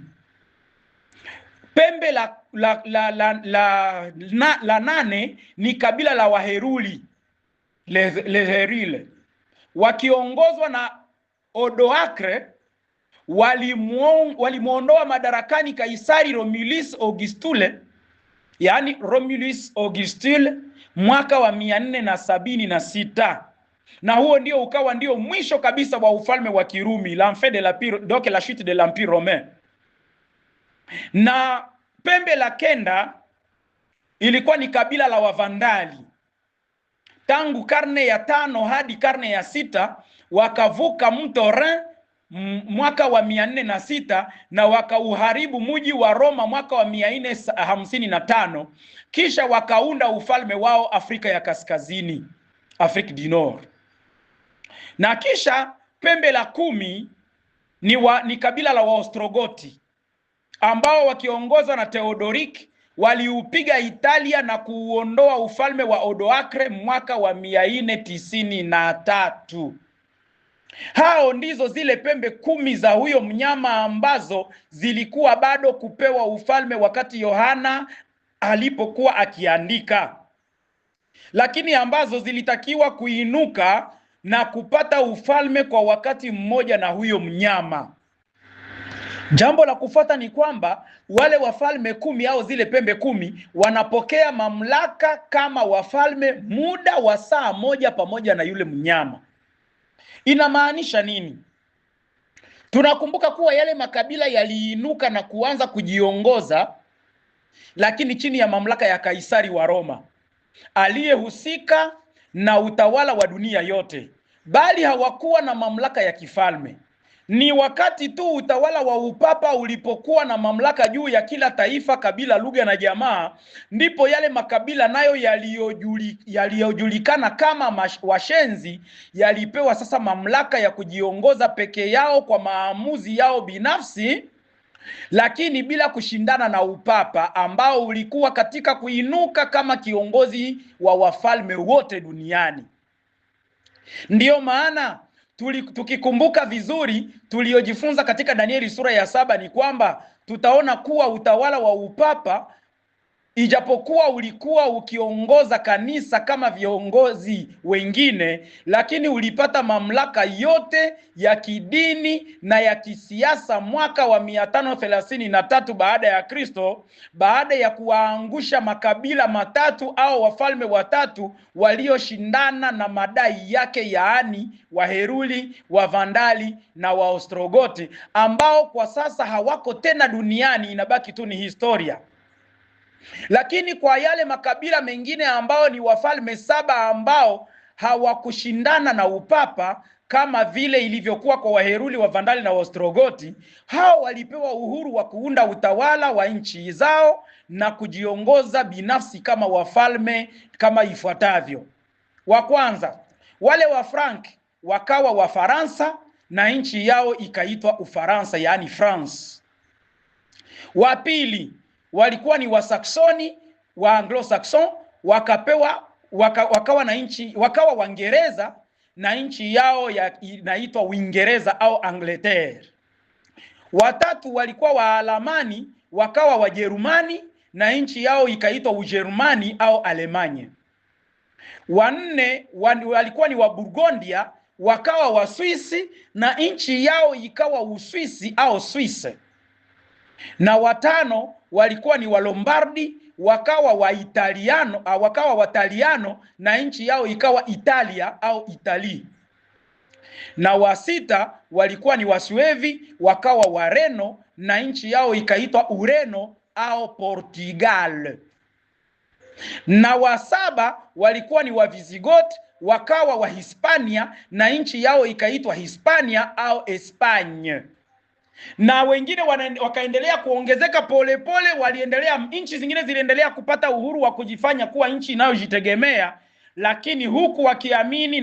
Pembe la 8 ni kabila la Waheruli, les Herules, wakiongozwa na Odoacre. Walimuondoa madarakani Kaisari Romulus Augustule yaani Romulus Augustule, mwaka wa 476, na huo ndio ukawa ndio mwisho kabisa wa ufalme wa Kirumi, l'enfer de l'empire, donc la chute de l'empire romain. Na pembe la kenda ilikuwa ni kabila la Wavandali. Tangu karne ya 5 hadi karne ya 6 wakavuka mto Rhin mwaka wa 406 na wakauharibu mji wa Roma mwaka wa 455, kisha wakaunda ufalme wao Afrika ya Kaskazini, Afrique du Nord. Na kisha pembe la 10 ni kabila la Waostrogoti ambao wakiongozwa na Theodoric waliupiga Italia na kuondoa ufalme wa Odoacre mwaka wa 493. Hao ndizo zile pembe 10 za huyo mnyama ambazo zilikuwa bado kupewa ufalme wakati Yohana alipokuwa akiandika, lakini ambazo zilitakiwa kuinuka na kupata ufalme kwa wakati mmoja na huyo mnyama. Jambo la kufuata ni kwamba wale wafalme 10 au zile pembe 10 wanapokea mamlaka kama wafalme muda wa saa moja pamoja na yule mnyama. Inamaanisha nini? Tunakumbuka kuwa yale makabila yaliinuka na kuanza kujiongoza, lakini chini ya mamlaka ya Kaisari wa Roma, aliyehusika na utawala wa dunia yote, bali hawakuwa na mamlaka ya kifalme. Ni wakati tu utawala wa upapa ulipokuwa na mamlaka juu ya kila taifa, kabila, lugha na jamaa, ndipo yale makabila nayo yaliyojulikana kama washenzi yalipewa sasa mamlaka ya kujiongoza peke yao kwa maamuzi yao binafsi, lakini bila kushindana na upapa ambao ulikuwa katika kuinuka kama kiongozi wa wafalme wote duniani. Ndiyo maana tukikumbuka vizuri tuliojifunza katika Danieli sura ya 7 ni kwamba tutaona kuwa utawala wa upapa, ijapokuwa ulikuwa ukiongoza kanisa kama viongozi wengine, lakini ulipata mamlaka yote ya kidini na ya kisiasa mwaka wa 533 baada ya Kristo, baada ya kuwaangusha makabila matatu au wafalme watatu walioshindana na madai yake, yaani Waheruli, Wavandali na Waostrogoti, ambao kwa sasa hawako tena duniani, inabaki tu ni historia. Lakini kwa yale makabila mengine ambao ni wafalme 7 ambao hawakushindana na upapa kama vile ilivyokuwa kwa Waheruli, Wavandali na Waostrogoti, hao walipewa uhuru wa kuunda utawala wa nchi zao na kujiongoza binafsi kama wafalme kama ifuatavyo. Wa kwanza, wale wa Frank wakawa Wafaransa na nchi yao ikaitwa Ufaransa, yaani France. Wa pili walikuwa ni Wasaksoni, wa Anglo-Saxon, wakawa na nchi, wakawa Waingereza na nchi yao inaitwa Uingereza au Angleterre. Watatu walikuwa Waalamani, wakawa Wajerumani na nchi yao ikaitwa Ujerumani au Alemanya. Wanne walikuwa ni Waburgondia, wakawa Waswisi na nchi yao ikawa Uswisi au Swisse. Na watano walikuwa ni Walombardi, wakawa Wataliano na nchi yao ikawa Italia au Itali. Na wa sita walikuwa ni Wasuevi, wakawa Wareno na nchi yao ikaitwa Ureno au Portugal. Na wa saba walikuwa ni Wavisigothi, wakawa Wahispania na nchi yao ikaitwa Hispania au Espanya. Na wengine wakaendelea kuongezeka polepole, waliendelea, nchi zingine ziliendelea kupata uhuru wa kujifanya kuwa nchi inayojitegemea, lakini huku wakiamini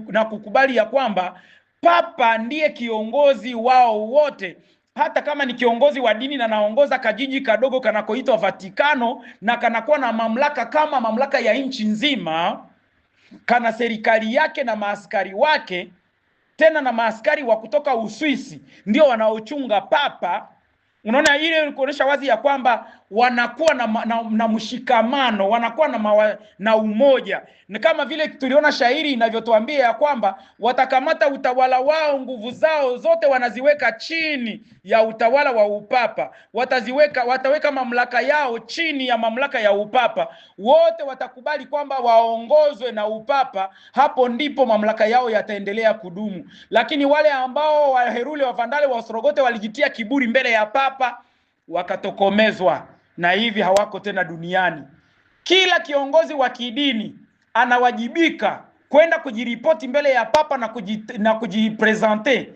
na kukubali ya kwamba papa ndiye kiongozi wao wote, hata kama ni kiongozi wa dini na naongoza kajiji kadogo kanakoitwa Vatikano na kanakuwa na mamlaka kama mamlaka ya nchi nzima, kana serikali yake na maaskari wake, tena na maaskari wa kutoka Uswisi ndio wanaochunga papa. Unaona, ile kuonesha wazi ya kwamba wanakuwa na mshikamano, wanakuwa na umoja. Ni kama vile tuliona shairi inavyotuambia ya kwamba watakamata utawala wao, nguvu zao zote wanaziweka chini ya utawala wa upapa, wataweka mamlaka yao chini ya mamlaka ya upapa. Wote watakubali kwamba waongozwe na upapa, hapo ndipo mamlaka yao yataendelea kudumu. Lakini wale ambao Waherule, Wavandale, Waostrogote walijitia kiburi mbele ya papa, wakatokomezwa na hivi hawako tena duniani. Kila kiongozi wa kidini anawajibika kwenda kujiripoti mbele ya papa na kujipresente,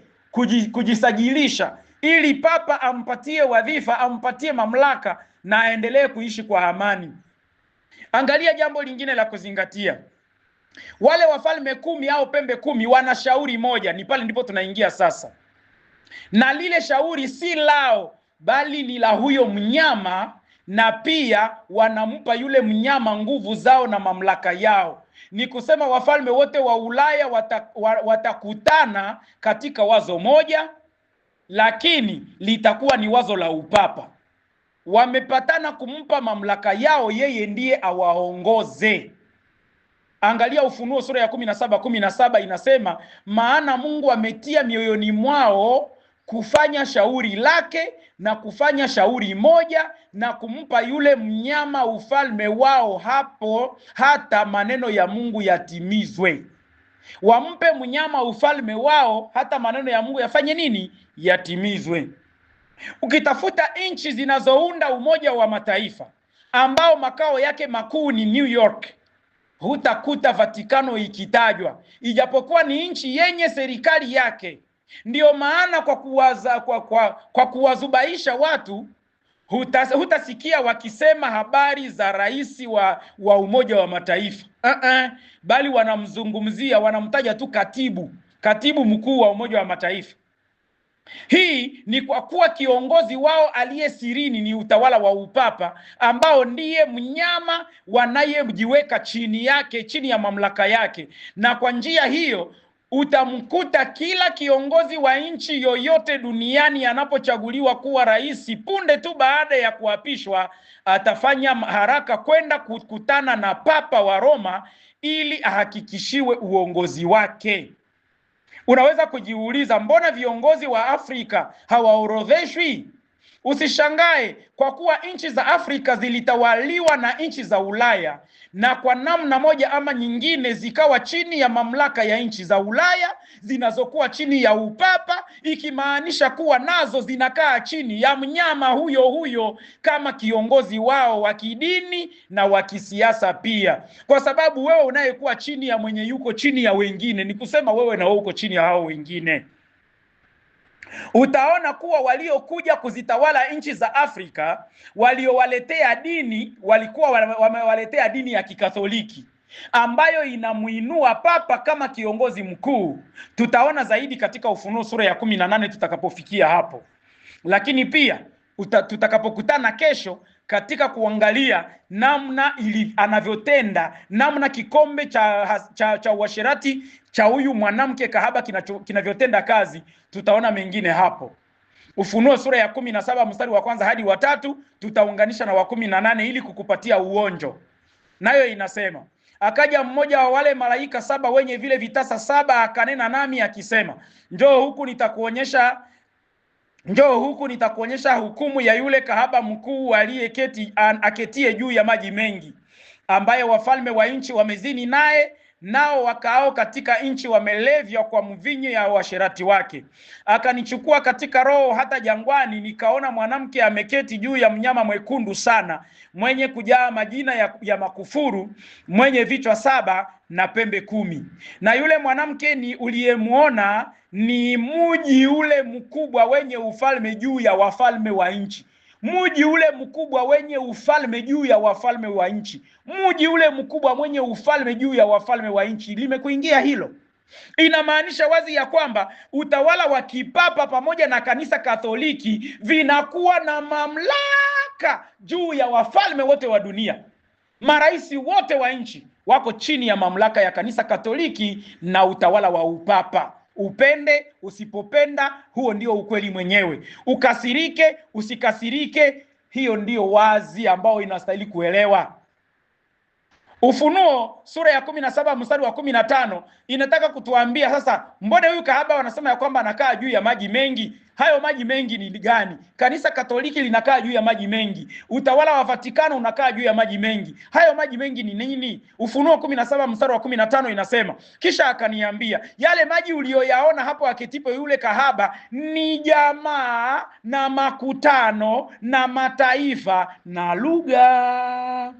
kujisajilisha, ili papa ampatie wadhifa, ampatie mamlaka na aendelee kuishi kwa amani. Angalia jambo lingine la kuzingatia. Wale wafalme 10 au pembe 10 wana shauri moja. Ni pale ndipo tunaingia sasa. Na lile shauri si lao, bali ni la huyo mnyama, na pia wanampa yule mnyama nguvu zao na mamlaka yao. Ni kusema wafalme wote wa Ulaya watakutana katika wazo moja, lakini litakuwa ni wazo la upapa. Wamepatana kumpa mamlaka yao, yeye ndiye awaongoze. Angalia Ufunuo sura ya 17 inasema, maana Mungu ametia mioyoni mwao kufanya shauri lake na kufanya shauri moja, na kumpa yule mnyama ufalme wao, hapo hata maneno ya Mungu yatimizwe. Wampe mnyama ufalme wao hata maneno ya Mungu yafanye nini? Yatimizwe. Ukitafuta nchi zinazounda Umoja wa Mataifa ambao makao yake makuu ni New York, hutakuta Vatikano ikitajwa, ijapokuwa ni nchi yenye serikali yake. Ndiyo maana kwa kuwazubaisha watu hutasikia wakisema habari za rais wa Umoja wa Mataifa. Bali wanamzungumzia, wanamtaja tu katibu mkuu wa Umoja wa Mataifa. Hii ni kwa kuwa kiongozi wao aliye sirini ni utawala wa upapa, ambao ndiye mnyama wanayejiweka chini yake, chini ya mamlaka yake. Na kwa njia hiyo utamkuta kila kiongozi wa nchi yoyote duniani anapochaguliwa kuwa rais, punde tu baada ya kuapishwa, atafanya haraka kwenda kukutana na papa wa Roma ili ahakikishiwe uongozi wake. Unaweza kujiuliza, mbona viongozi wa Afrika hawaorodheshwi? Usishangae, kwa kuwa nchi za Afrika zilitawaliwa na nchi za Ulaya, na kwa namna moja ama nyingine zikawa chini ya mamlaka ya nchi za Ulaya zinazokuwa chini ya upapa, ikimaanisha kuwa nazo zinakaa chini ya mnyama huyo huyo kama kiongozi wao wa kidini na wa kisiasa pia. Kwa sababu wewe unayekuwa chini ya mwenye yuko chini ya wengine, ni kusema wewe na uko chini ya hao wengine. Utaona kuwa waliokuja kuzitawala nchi za Afrika, waliowaletea dini, walikuwa wamewaletea dini ya Kikatholiki, ambayo inamuinua papa kama kiongozi mkuu. Tutaona zaidi katika Ufunuo sura ya 18 tutakapofikia hapo. Lakini pia tutakapokutana kesho katika kuangalia namna anavyotenda, namna kikombe cha uasherati cha huyu mwanamke kahaba kinavyotenda kazi, tutaona mengine hapo. Ufunuo sura ya 17 mstari wa 1 hadi wa 3 tutaunganisha na wa 18 ili kukupatia uonjo. Nayo inasema, akaja mmoja wa wale malaika 7 wenye vile vitasa 7, akanena nami akisema, njoo huku nitakuonyesha hukumu ya yule kahaba mkuu aketie juu ya maji mengi, ambaye wafalme wa nchi wamezini naye, nao wakaao katika nchi wamelevya kwa mvinyo ya uasherati wake. Akanichukua katika roho hata jangwani, nikaona mwanamke ameketi juu ya mnyama mwekundu sana, mwenye kujaa majina ya makufuru, mwenye vichwa 7 na pembe 10. Na yule mwanamke ni uliyemuona ni muji ule mkubwa wenye ufalme juu ya wafalme wa nchi. Muji ule mkubwa wenye ufalme juu ya wafalme wa nchi. Muji ule mkubwa mwenye ufalme juu ya wafalme wa nchi. Limekuingia hilo? Inamaanisha wazi ya kwamba utawala wa kipapa pamoja na kanisa Katoliki vinakuwa na mamlaka juu ya wafalme wote wa dunia. Maraisi wote wa nchi wako chini ya mamlaka ya kanisa Katoliki na utawala wa upapa. Upende usipopenda, huo ndio ukweli mwenyewe. Ukasirike usikasirike, Hiyo ndiyo wazi ambao inastahili kuelewa. Ufunuo sura ya 17 mstari wa 15 inataka kutuambia sasa, mbona huyu kahaba wanasema ya kwamba anakaa juu ya maji mengi? Hayo maji mengi ni gani? Kanisa Katoliki linakaa juu ya maji mengi, utawala wa Vatikano unakaa juu ya maji mengi. Hayo maji mengi ni nini? Ufunuo 17 mstari wa 15 inasema, kisha akaniambia, yale maji uliyoyaona hapo aketipo yule kahaba ni jamaa na makutano na mataifa na lugha.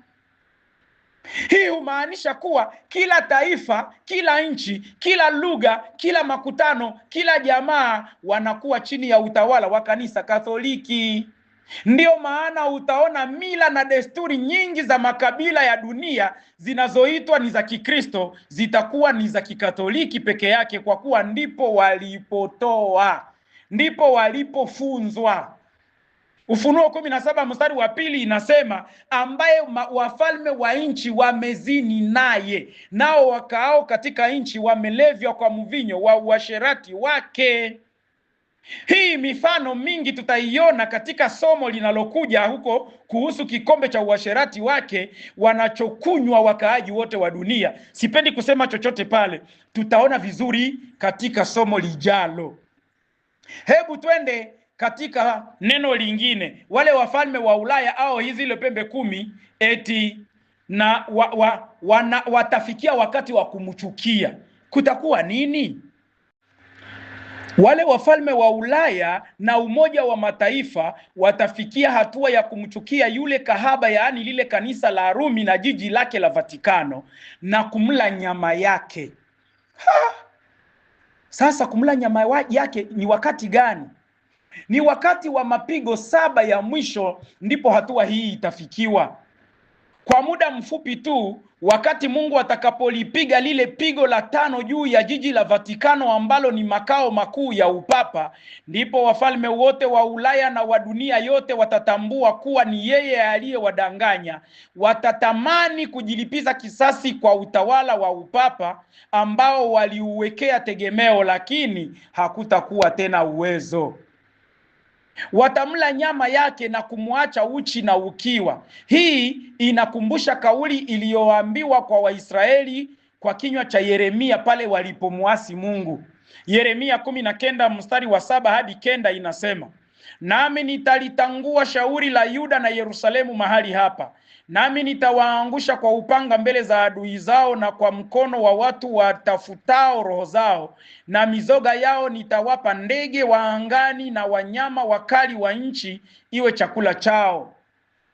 Hii humaanisha kuwa kila taifa, kila nchi, kila lugha, kila makutano, kila jamaa wanakuwa chini ya utawala wa kanisa Katoliki. Ndio maana utaona mila na desturi nyingi za makabila ya dunia zinazoitwa ni za Kikristo zitakuwa ni za Kikatoliki peke yake, kwa kuwa ndipo walipotoa, ndipo walipofunzwa. Ufunuo 17 mstari wa 2 inasema, ambaye wafalme wa nchi wamezini naye, nao wakaao katika nchi wamelevya kwa mvinyo wa uasherati wake. Hii mifano mingi tutaiona katika somo linalokuja huko kuhusu kikombe cha uasherati wake wanachokunywa wakaaji wote wa dunia. Sipendi kusema chochote pale, tutaona vizuri katika somo lijalo. Hebu twende katika neno lingine. Wale wafalme wa Ulaya au hizi ile pembe 10 eti na watafikia wakati wa kumchukia. Kutakuwa nini? Wale wafalme wa Ulaya na Umoja wa Mataifa watafikia hatua ya kumchukia yule kahaba, yaani lile kanisa la Rumi na jiji lake la Vatikano, na kumla nyama yake. Sasa kumla nyama yake ni wakati gani? Ni wakati wa mapigo 7 ya mwisho, ndipo hatua hii itafikiwa. Kwa muda mfupi tu, wakati Mungu atakapolipiga lile pigo la 5 juu ya jiji la Vatikano ambalo ni makao makuu ya upapa, ndipo wafalme wote wa Ulaya na wa dunia yote watatambua kuwa ni yeye aliyewadanganya. Watatamani kujilipiza kisasi kwa utawala wa upapa ambao waliuwekea tegemeo, lakini hakutakuwa tena uwezo. Watamla nyama yake na kumwacha uchi na ukiwa. Hii inakumbusha kauli iliyoambiwa kwa Waisraeli kwa kinywa cha Yeremia pale walipomuasi Mungu. Yeremia 19 mstari wa 7 hadi 9 inasema, nami nitalitangua shauri la Yuda na Yerusalemu mahali hapa, nami nitawaangusha kwa upanga mbele za adui zao na kwa mkono wa watu watafutao roho zao, na mizoga yao nitawapa ndege wa angani na wanyama wakali wa nchi iwe chakula chao.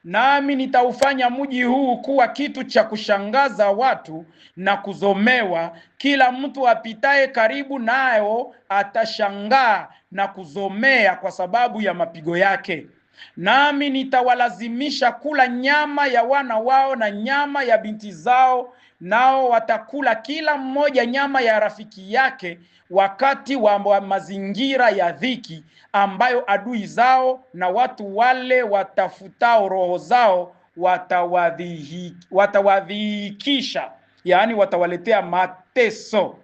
Nami nitaufanya mji huu kuwa kitu cha kushangaza watu na kuzomewa, kila mtu apitaye karibu nayo atashangaa na kuzomea kwa sababu ya mapigo yake. Nami nitawalazimisha kula nyama ya wana wao na nyama ya binti zao, nao watakula kila mmoja nyama ya rafiki yake wakati wa mazingira ya dhiki, ambayo adui zao na watu wale watafutao roho zao watawadhihikisha, yaani watawaletea mateso.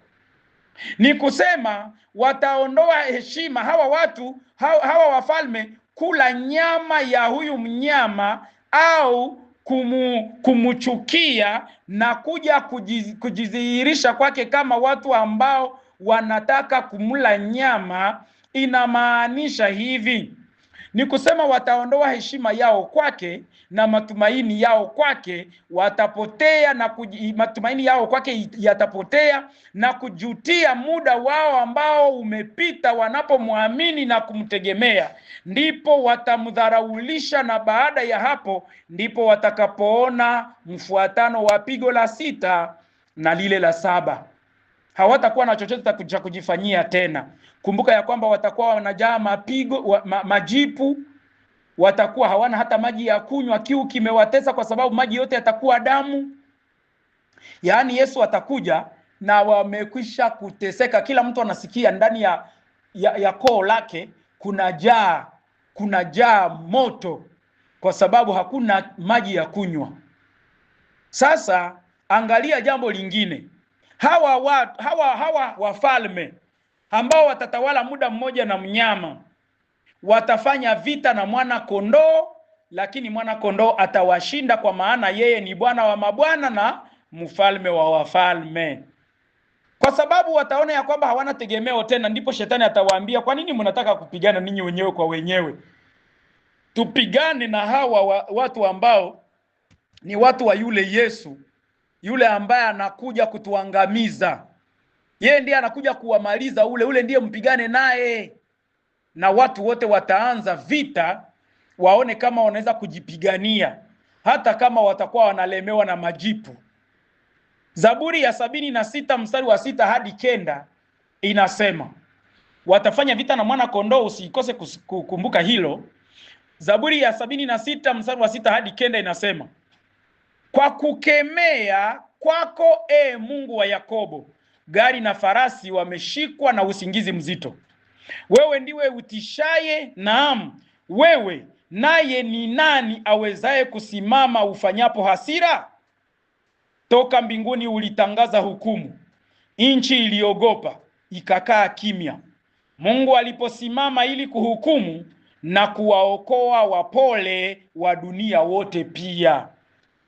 Ni kusema wataondoa heshima hawa watu, hawa wafalme, kula nyama ya huyu mnyama au kumuchukia na kuja kujidhihirisha kwake kama watu ambao wanataka kumla nyama. Inamaanisha hivi, ni kusema wataondoa heshima yao kwake na matumaini yao kwake watapotea, na matumaini yao kwake yatapotea na kujutia muda wao ambao umepita wanapomwamini na kumtegemea. Ndipo watamdharaulisha, na baada ya hapo ndipo watakapoona mfuatano wa pigo la 6 na lile la 7. Hawatakuwa na chochote cha kujifanyia tena. Kumbuka ya kwamba watakuwa wanajaa mapigo majipu, watakuwa hawana hata maji ya kunywa, kiu kimewatesa kwa sababu maji yote yatakuwa damu. Yaani Yesu atakuja na wamekwisha kuteseka, kila mtu anasikia ndani ya koo lake kuna jaa moto kwa sababu hakuna maji ya kunywa. Sasa angalia jambo lingine. Hawa wafalme ambao watatawala muda mmoja na mnyama watafanya vita na mwana kondoo, lakini mwana kondoo atawashinda, kwa maana yeye ni Bwana wa mabwana na mfalme wa wafalme. Kwa sababu wataona ya kwamba hawana tegemeo tena, ndipo shetani atawaambia, kwa nini mnataka kupigana ninyi wenyewe kwa wenyewe? Tupigane na hawa watu ambao ni watu wa yule Yesu, yule ambaye anakuja kutuangamiza. Yeye ndiye anakuja kuwamaliza, ule ndiye mpigane naye. Na watu wote wataanza vita, waone kama wanaweza kujipigania, hata kama watakuwa wanalemewa na majipu. Zaburi ya 76 mstari wa 6 hadi 9 inasema watafanya vita na mwana kondoo. Usikose kukumbuka hilo. Zaburi ya 76 mstari wa 6 hadi 9 inasema, kwa kukemea kwako Mungu wa Yakobo, gari na farasi wameshikwa na usingizi mzito. Wewe ndiwe utishaye, naam wewe, naye ni nani awezaye kusimama ufanyapo hasira? Toka mbinguni ulitangaza hukumu, nchi iliogopa ikakaa kimya. Mungu aliposimama ili kuhukumu na kuwaokoa wapole wa dunia wote pia.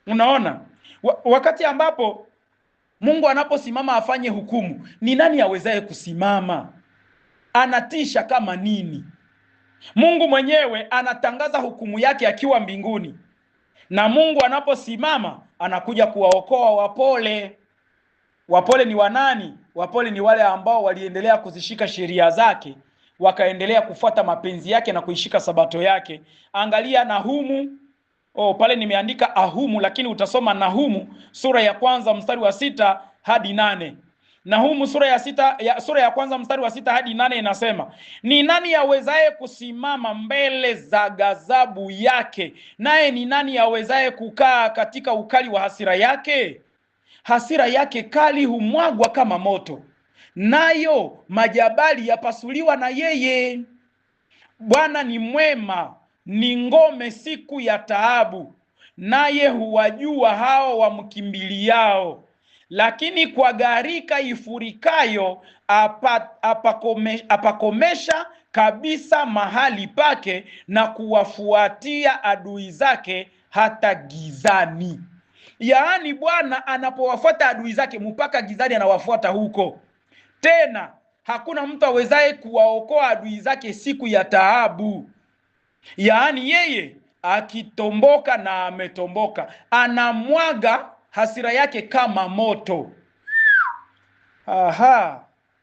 Unaona, wakati ambapo Mungu anaposimama afanye hukumu, ni nani awezaye kusimama? Anatisha kama nini. Mungu mwenyewe anatangaza hukumu yake akiwa mbinguni, na Mungu anaposimama anakuja kuwaokoa wapole. Wapole ni wanani? Wapole ni wale ambao waliendelea kuzishika sheria zake, wakaendelea kufuata mapenzi yake na kuishika sabato yake. Angalia Nahumu. Pale nimeandika Ahumu, lakini utasoma Nahumu sura ya kwanza mstari wa 6 hadi 8. Nahumu sura ya kwanza mstari wa 6 hadi 8 inasema, ni nani awezaye kusimama mbele za ghadhabu yake? Naye ni nani awezaye kukaa katika ukali wa hasira yake? Hasira yake kali humwagwa kama moto, nayo majabali yapasuliwa na yeye. Bwana ni mwema, ni ngome siku ya taabu, naye huwajua hao wamkimbiliao. Lakini kwa gharika ifurikayo apakomesha kabisa mahali pake, na kuwafuatia adui zake hata gizani. Yaani Bwana anapowafuata adui zake mpaka gizani anawafuata huko. Tena hakuna mtu awezaye kuwaokoa adui zake siku ya taabu. Yaani yeye akitomboka na ametomboka, anamwaga hasira yake kama moto.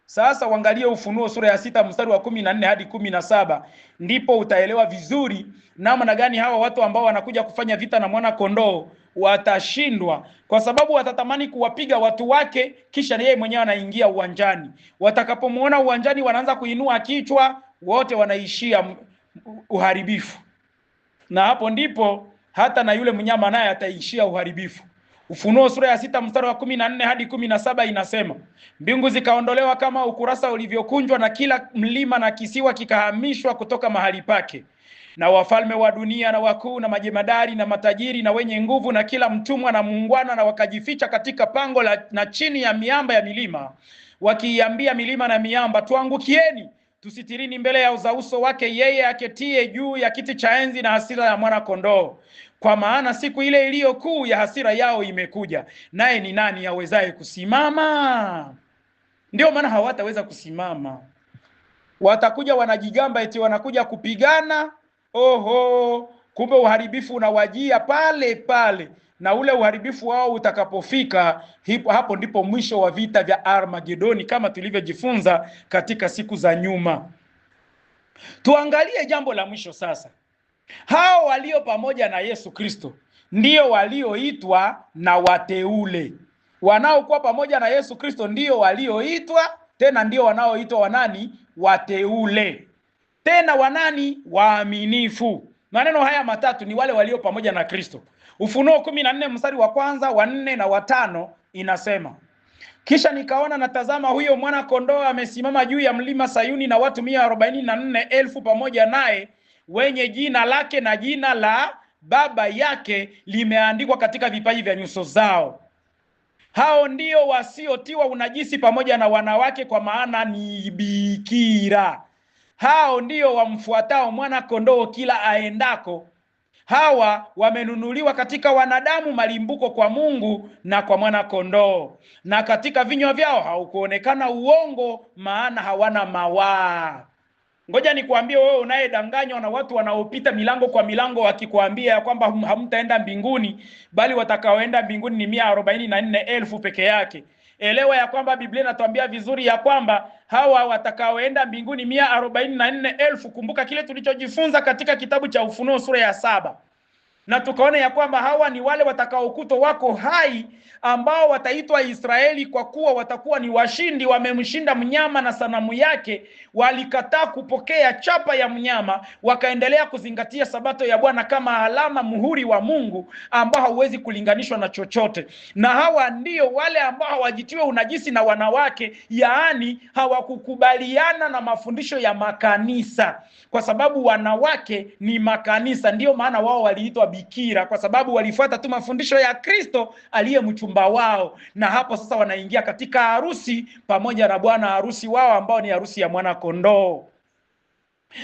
Sasa uangalie Ufunuo sura ya 6 mstari wa 14 hadi 17, ndipo utaelewa vizuri namna gani hawa watu ambao wanakuja kufanya vita na mwana kondoo watashindwa, kwa sababu watatamani kuwapiga watu wake, kisha yeye mwenyewe anaingia uwanjani. Watakapomuona uwanjani, wanaanza kuinua kichwa, wote wanaishia uharibifu. Na hapo ndipo hata na yule mnyama naye ataishia uharibifu. Ufunuo sura ya 6 mstari wa 14 hadi 17 inasema, mbingu zikaondolewa kama ukurasa ulivyokunjwa, na kila mlima na kisiwa kikahamishwa kutoka mahali pake. Na wafalme wa dunia na wakuu na majemadari na matajiri na wenye nguvu na kila mtumwa na muungwana, na wakajificha katika pango na chini ya miamba ya milima, wakiiambia milima na miamba, tuangukieni, tusitirini mbele ya uso wake yeye aketie juu ya kiti cha enzi na hasira ya mwana kondoo. Kwa maana siku ile iliyo kuu ya hasira yao imekuja, naye ni nani awezaye kusimama? Ndio maana hawataweza kusimama. Watakuja wanajigamba eti wanakuja kupigana. Kumbe uharibifu unawajia pale pale, na ule uharibifu wao utakapofika, hapo ndipo mwisho wa vita vya Armagedoni, kama tulivyojifunza katika siku za nyuma. Tuangalie jambo la mwisho sasa. Hao walio pamoja na Yesu Kristo ndio walioitwa na wateule. Wanaokuwa pamoja na Yesu Kristo ndio walioitwa, tena ndio wanaoitwa wanani? Wateule. Tena wanani? Waaminifu. Maneno haya matatu ni wale walio pamoja na Kristo. Ufunuo 14 mstari wa 1, wa 4 na wa 5 inasema, kisha nikaona natazama, huyo mwana kondoo amesimama juu ya mlima Sayuni, na watu 144,000 pamoja naye, wenye jina lake na jina la Baba yake limeandikwa katika vipaji vya nyuso zao. Hao ndio wasiotiwa unajisi pamoja na wanawake, kwa maana ni bikira. Hao ndio wamfuatao mwana kondoo kila aendako. hawa wamenunuliwa katika wanadamu malimbuko kwa Mungu na kwa mwana kondoo, na katika vinywa vyao haukuonekana uongo, maana hawana mawaa. Ngoja nikwambie wewe unayedanganywa na watu wanaopita milango kwa milango wakikwambia kwamba hamtaenda mbinguni, bali watakaoenda mbinguni ni 144,000 peke yake. Elewa ya kwamba Biblia inatuambia vizuri ya kwamba hawa watakaoenda mbinguni 144,000. Kumbuka kile tulichojifunza katika kitabu cha Ufunuo sura ya 7. Na tukaona ya kwamba hawa ni wale watakaokutwa wako hai, ambao wataitwa Israeli, kwa kuwa watakuwa ni washindi, wamemshinda mnyama na sanamu yake. Walikataa kupokea chapa ya mnyama, wakaendelea kuzingatia sabato ya Bwana kama alama, muhuri wa Mungu ambao hauwezi kulinganishwa na chochote. Na hawa ndio wale ambao hawajitiwe unajisi na wanawake, yaani hawakukubaliana na mafundisho ya makanisa, kwa sababu wanawake ni makanisa. Ndio maana wao waliitwa bikira, kwa sababu walifuata tu mafundisho ya Kristo aliye mchumba wao. Na hapo sasa wanaingia katika harusi pamoja na bwana harusi wao, ambao ni harusi ya mwana kondoo.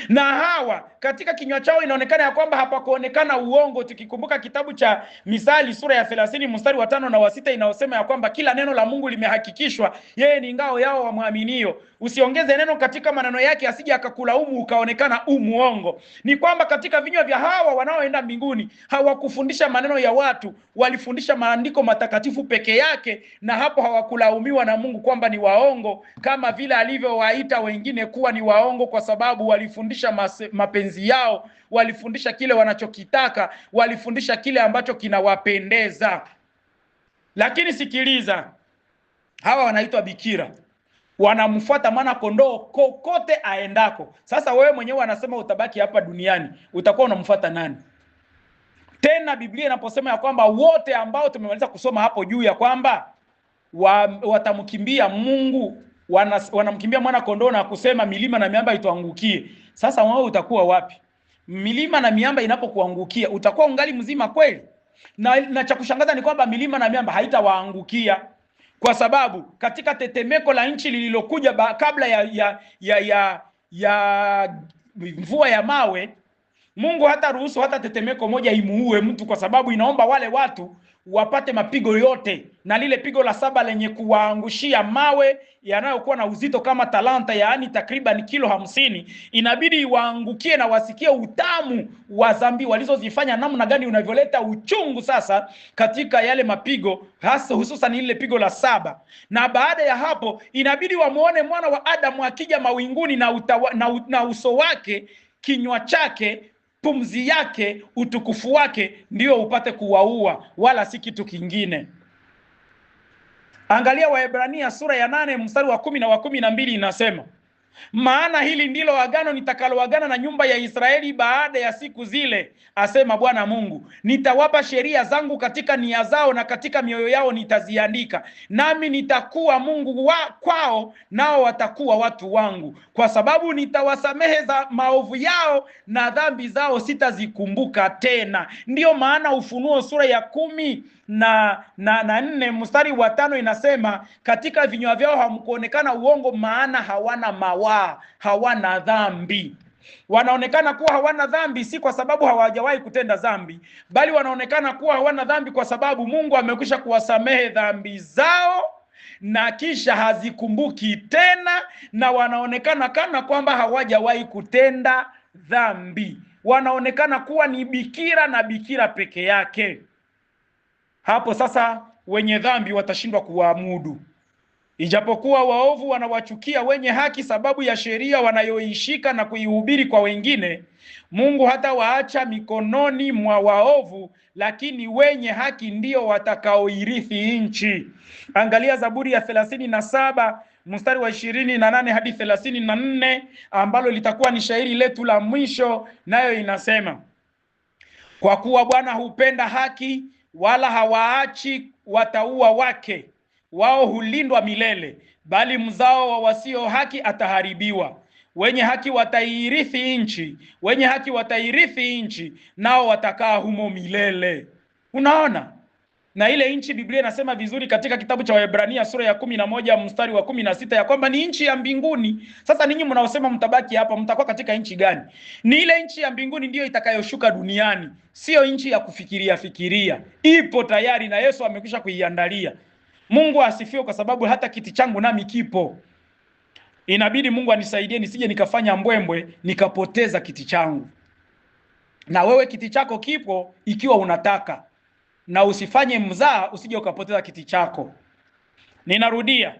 Na hawa katika kinywa chao inaonekana ya kwamba hapakuonekana uongo. Tukikumbuka kitabu cha Misali sura ya 30 mstari wa 5 na wa 6 inaosema ya kwamba kila neno la Mungu limehakikishwa, yeye ni ngao yao wamwaminio. Usiongeze neno katika maneno yake, asije akakulaumu ukaonekana muongo. Ni kwamba katika vinywa vya hawa wanaoenda mbinguni hawakufundisha maneno ya watu, walifundisha maandiko matakatifu peke yake, na hapo hawakulaumiwa na Mungu kwamba ni waongo, kama vile alivyowaita wengine kuwa ni waongo, kwa sababu walifundisha mapenzi yao, walifundisha kile wanachokitaka, walifundisha kile ambacho kinawapendeza. Lakini sikiliza, hawa wanaitwa bikira, wanamfuata mwana kondoo kokote aendako. Sasa wewe mwenyewe anasema utabaki hapa duniani, utakuwa unamfuata nani? Tena Biblia inaposema ya kwamba wote ambao tumemaliza kusoma hapo juu ya kwamba watamkimbia Mungu, wanamkimbia mwana kondoo na kusema milima na miamba ituangukie. Sasa wewe utakuwa wapi? Milima na miamba inapokuangukia, utakuwa ungali mzima kweli? Na cha kushangaza ni kwamba milima na miamba haitawaangukia, kwa sababu katika tetemeko la nchi lililokuja kabla ya mvua ya mawe, Mungu hata ruhusu hata tetemeko moja imuue mtu, kwa sababu inaomba wale watu wapate mapigo yote, na lile pigo la 7 lenye kuwaangushia mawe yanayokuwa na uzito kama talanta, yaani takriban kilo 50, inabidi waangukie na wasikie utamu wa dhambi walizozifanya, namna gani unavyoleta uchungu sasa katika yale mapigo, hasa hususan ile pigo la 7. Na baada ya hapo inabidi wamuone mwana wa Adamu akija mawinguni na uso wake, kinywa chake, pumzi yake, utukufu wake, ndio upate kuwaua, wala si kitu kingine. Angalia Waebrania sura ya 8 mstari wa 10 na wa 12 inasema, maana hili ndilo agano nitakaloagana na nyumba ya Israeli baada ya siku zile, asema Bwana Mungu. Nitawapa sheria zangu katika nia zao, na katika mioyo yao nitaziandika. Nami nitakuwa Mungu kwao, nao watakuwa watu wangu. Kwa sababu nitawasamehe maovu yao, na dhambi zao sitazikumbuka tena. Ndiyo maana Ufunuo sura ya 14 mstari wa 5 inasema, katika vinywa vyao hamkuonekana uongo, maana hawana mawaa, hawana dhambi. Wanaonekana kuwa hawana dhambi si kwa sababu hawajawahi kutenda dhambi, bali wanaonekana kuwa hawana dhambi kwa sababu Mungu amekwisha kuwasamehe dhambi zao na kisha hazikumbuki tena, na wanaonekana kana kwamba hawajawahi kutenda dhambi. Wanaonekana kuwa ni bikira, na bikira peke yake. Hapo sasa wenye dhambi watashindwa kuwaamudu. Ijapokuwa waovu wanawachukia wenye haki sababu ya sheria wanayoishika na kuihubiri kwa wengine, Mungu hata waacha mikononi mwa waovu, lakini wenye haki ndio watakaoirithi nchi. Angalia Zaburi ya 37 mstari wa 28 hadi 34, ambalo litakuwa ni shairi letu la mwisho, nayo inasema, kwa kuwa Bwana hupenda haki, wala hawaachi watauwa wake. Wao hulindwa milele, bali mzao wa wasio haki ataharibiwa. Wenye haki watairithi nchi, wenye haki watairithi nchi, nao watakaa humo milele. Unaona? Na ile nchi Biblia inasema vizuri katika kitabu cha Waebrania sura ya 11 mstari wa 16 ya kwamba ni nchi ya mbinguni. Sasa ninyi mnaosema mtabaki hapa, mtakuwa katika nchi gani? Ni ile nchi ya mbinguni ndiyo itakayoshuka duniani, sio nchi ya kufikiria. Ipo tayari na Yesu amekwisha kuiandalia. Mungu asifiwe, kwa sababu hata kiti changu nami kipo. Inabidi Mungu anisaidie nisije nikafanya mbwembwe nikapoteza kiti changu. Na wewe kiti chako kipo ikiwa unataka, na usifanye mzaa usije ukapoteza kiti chako. Ninarudia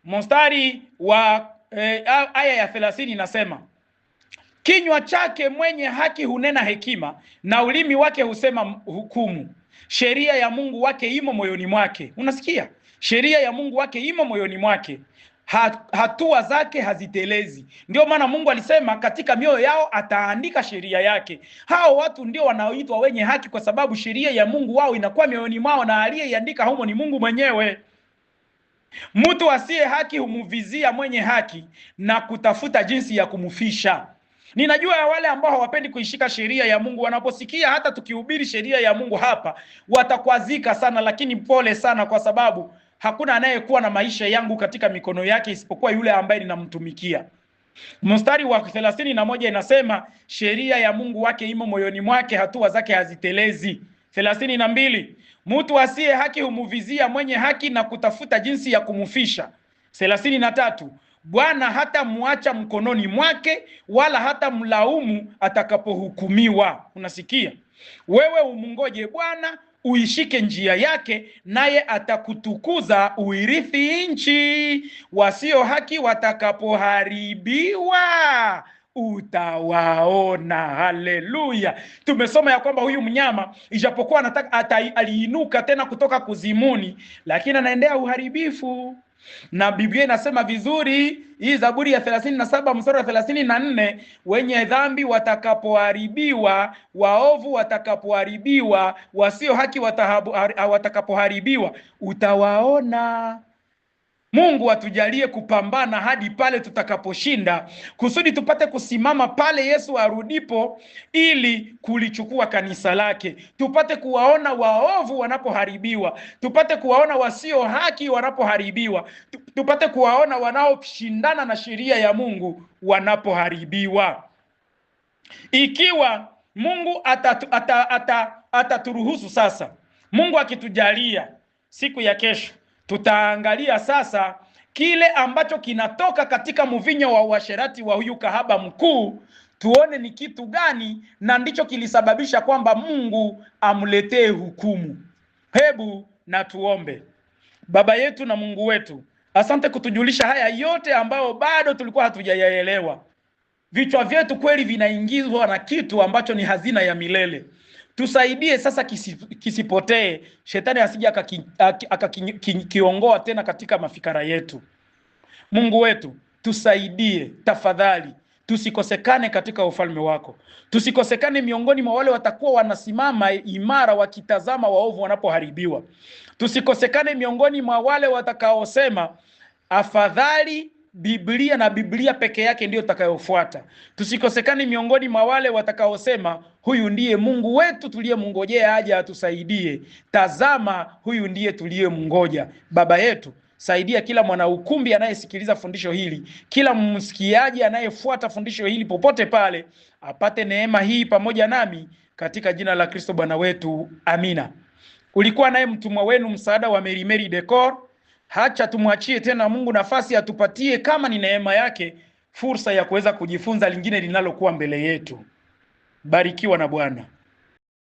mstari wa aya ya 30 inasema, kinywa chake mwenye haki hunena hekima, na ulimi wake husema hukumu. Sheria ya Mungu wake imo moyoni mwake. Unasikia? Sheria ya Mungu wake imo moyoni mwake, hatua zake hazitelezi. Ndio maana Mungu alisema katika mioyo yao ataandika sheria yake. Hao watu ndio wanaoitwa wenye haki, kwa sababu sheria ya Mungu wao inakuwa mioyoni mwao, na aliyeiandika humo ni Mungu mwenyewe. Mtu asiye haki humuvizia mwenye haki na kutafuta jinsi ya kumufisha. Ninajua wale ambao hawapendi kuishika sheria ya Mungu, wanaposikia hata tukihubiri sheria ya Mungu hapa watakwazika sana, lakini pole sana, kwa sababu hakuna anayekuwa na maisha yangu katika mikono yake isipokuwa yule ambaye ninamtumikia. Mstari wa 31 inasema, sheria ya Mungu wake imo moyoni mwake, hatua zake hazitelezi. 32, mtu asiye haki humuvizia mwenye haki na kutafuta jinsi ya kumufisha. 33, Bwana hata muacha mkononi mwake, wala hata mlaumu atakapohukumiwa. Unasikia? Wewe umungoje Bwana, uishike njia yake, naye atakutukuza uirithi nchi. Wasio haki watakapoharibiwa utawaona. Haleluya. Tumesoma ya kwamba huyu mnyama ijapokuwa anataka aliinuka tena kutoka kuzimuni, lakini anaendea uharibifu. Na Biblia inasema vizuri, hii Zaburi ya 37 mstari wa 34, wenye dhambi watakapoharibiwa, waovu watakapoharibiwa, wasio haki watakapoharibiwa, utawaona. Mungu atujalie kupambana hadi pale tutakaposhinda, kusudi tupate kusimama pale Yesu arudipo, ili kulichukua kanisa lake. Tupate kuwaona waovu wanapoharibiwa, tupate kuwaona wasio haki wanapoharibiwa, tupate kuwaona wanaoshindana na sheria ya Mungu wanapoharibiwa. Ikiwa Mungu ataturuhusu sasa, Mungu akitujalia, siku ya kesho tutaangalia sasa kile ambacho kinatoka katika mvinyo wa uasherati wa huyu kahaba mkuu, tuone ni kitu gani na ndicho kilisababisha kwamba Mungu amletee hukumu. Hebu na tuombe. Baba yetu na Mungu wetu, asante kutujulisha haya yote ambayo bado tulikuwa hatujayaelewa. Vichwa vyetu kweli vinaingizwa na kitu ambacho ni hazina ya milele. Tusaidie sasa kisipotee, shetani asije akakiongoa tena katika mafikara yetu. Mungu wetu, tusaidie tafadhali, tusikosekane katika ufalme wako. Tusikosekane miongoni mwa wale watakuwa wanasimama imara wakitazama waovu wanapoharibiwa. Tusikosekane miongoni mwa wale watakaosema afadhali Biblia na Biblia peke yake ndio takayofuata. Tusikosekane miongoni mwa wale watakaosema huyu ndiye Mungu wetu tuliyemngojea aje atusaidie. Tazama, huyu ndiye tuliyemngoja. Baba yetu, saidia kila mwana ukumbi anayesikiliza fundisho hili, kila msikiaji anayefuata fundisho hili popote pale, apate neema hii pamoja nami, katika jina la Kristo Bwana wetu. Amina. Ulikuwa naye mtumwa wenu msaada wa Mary Decor. Hacha tumwachie tena Mungu nafasi atupatie, kama ni neema yake, fursa ya kuweza kujifunza lingine linalokuwa mbele yetu. Barikiwa na Bwana.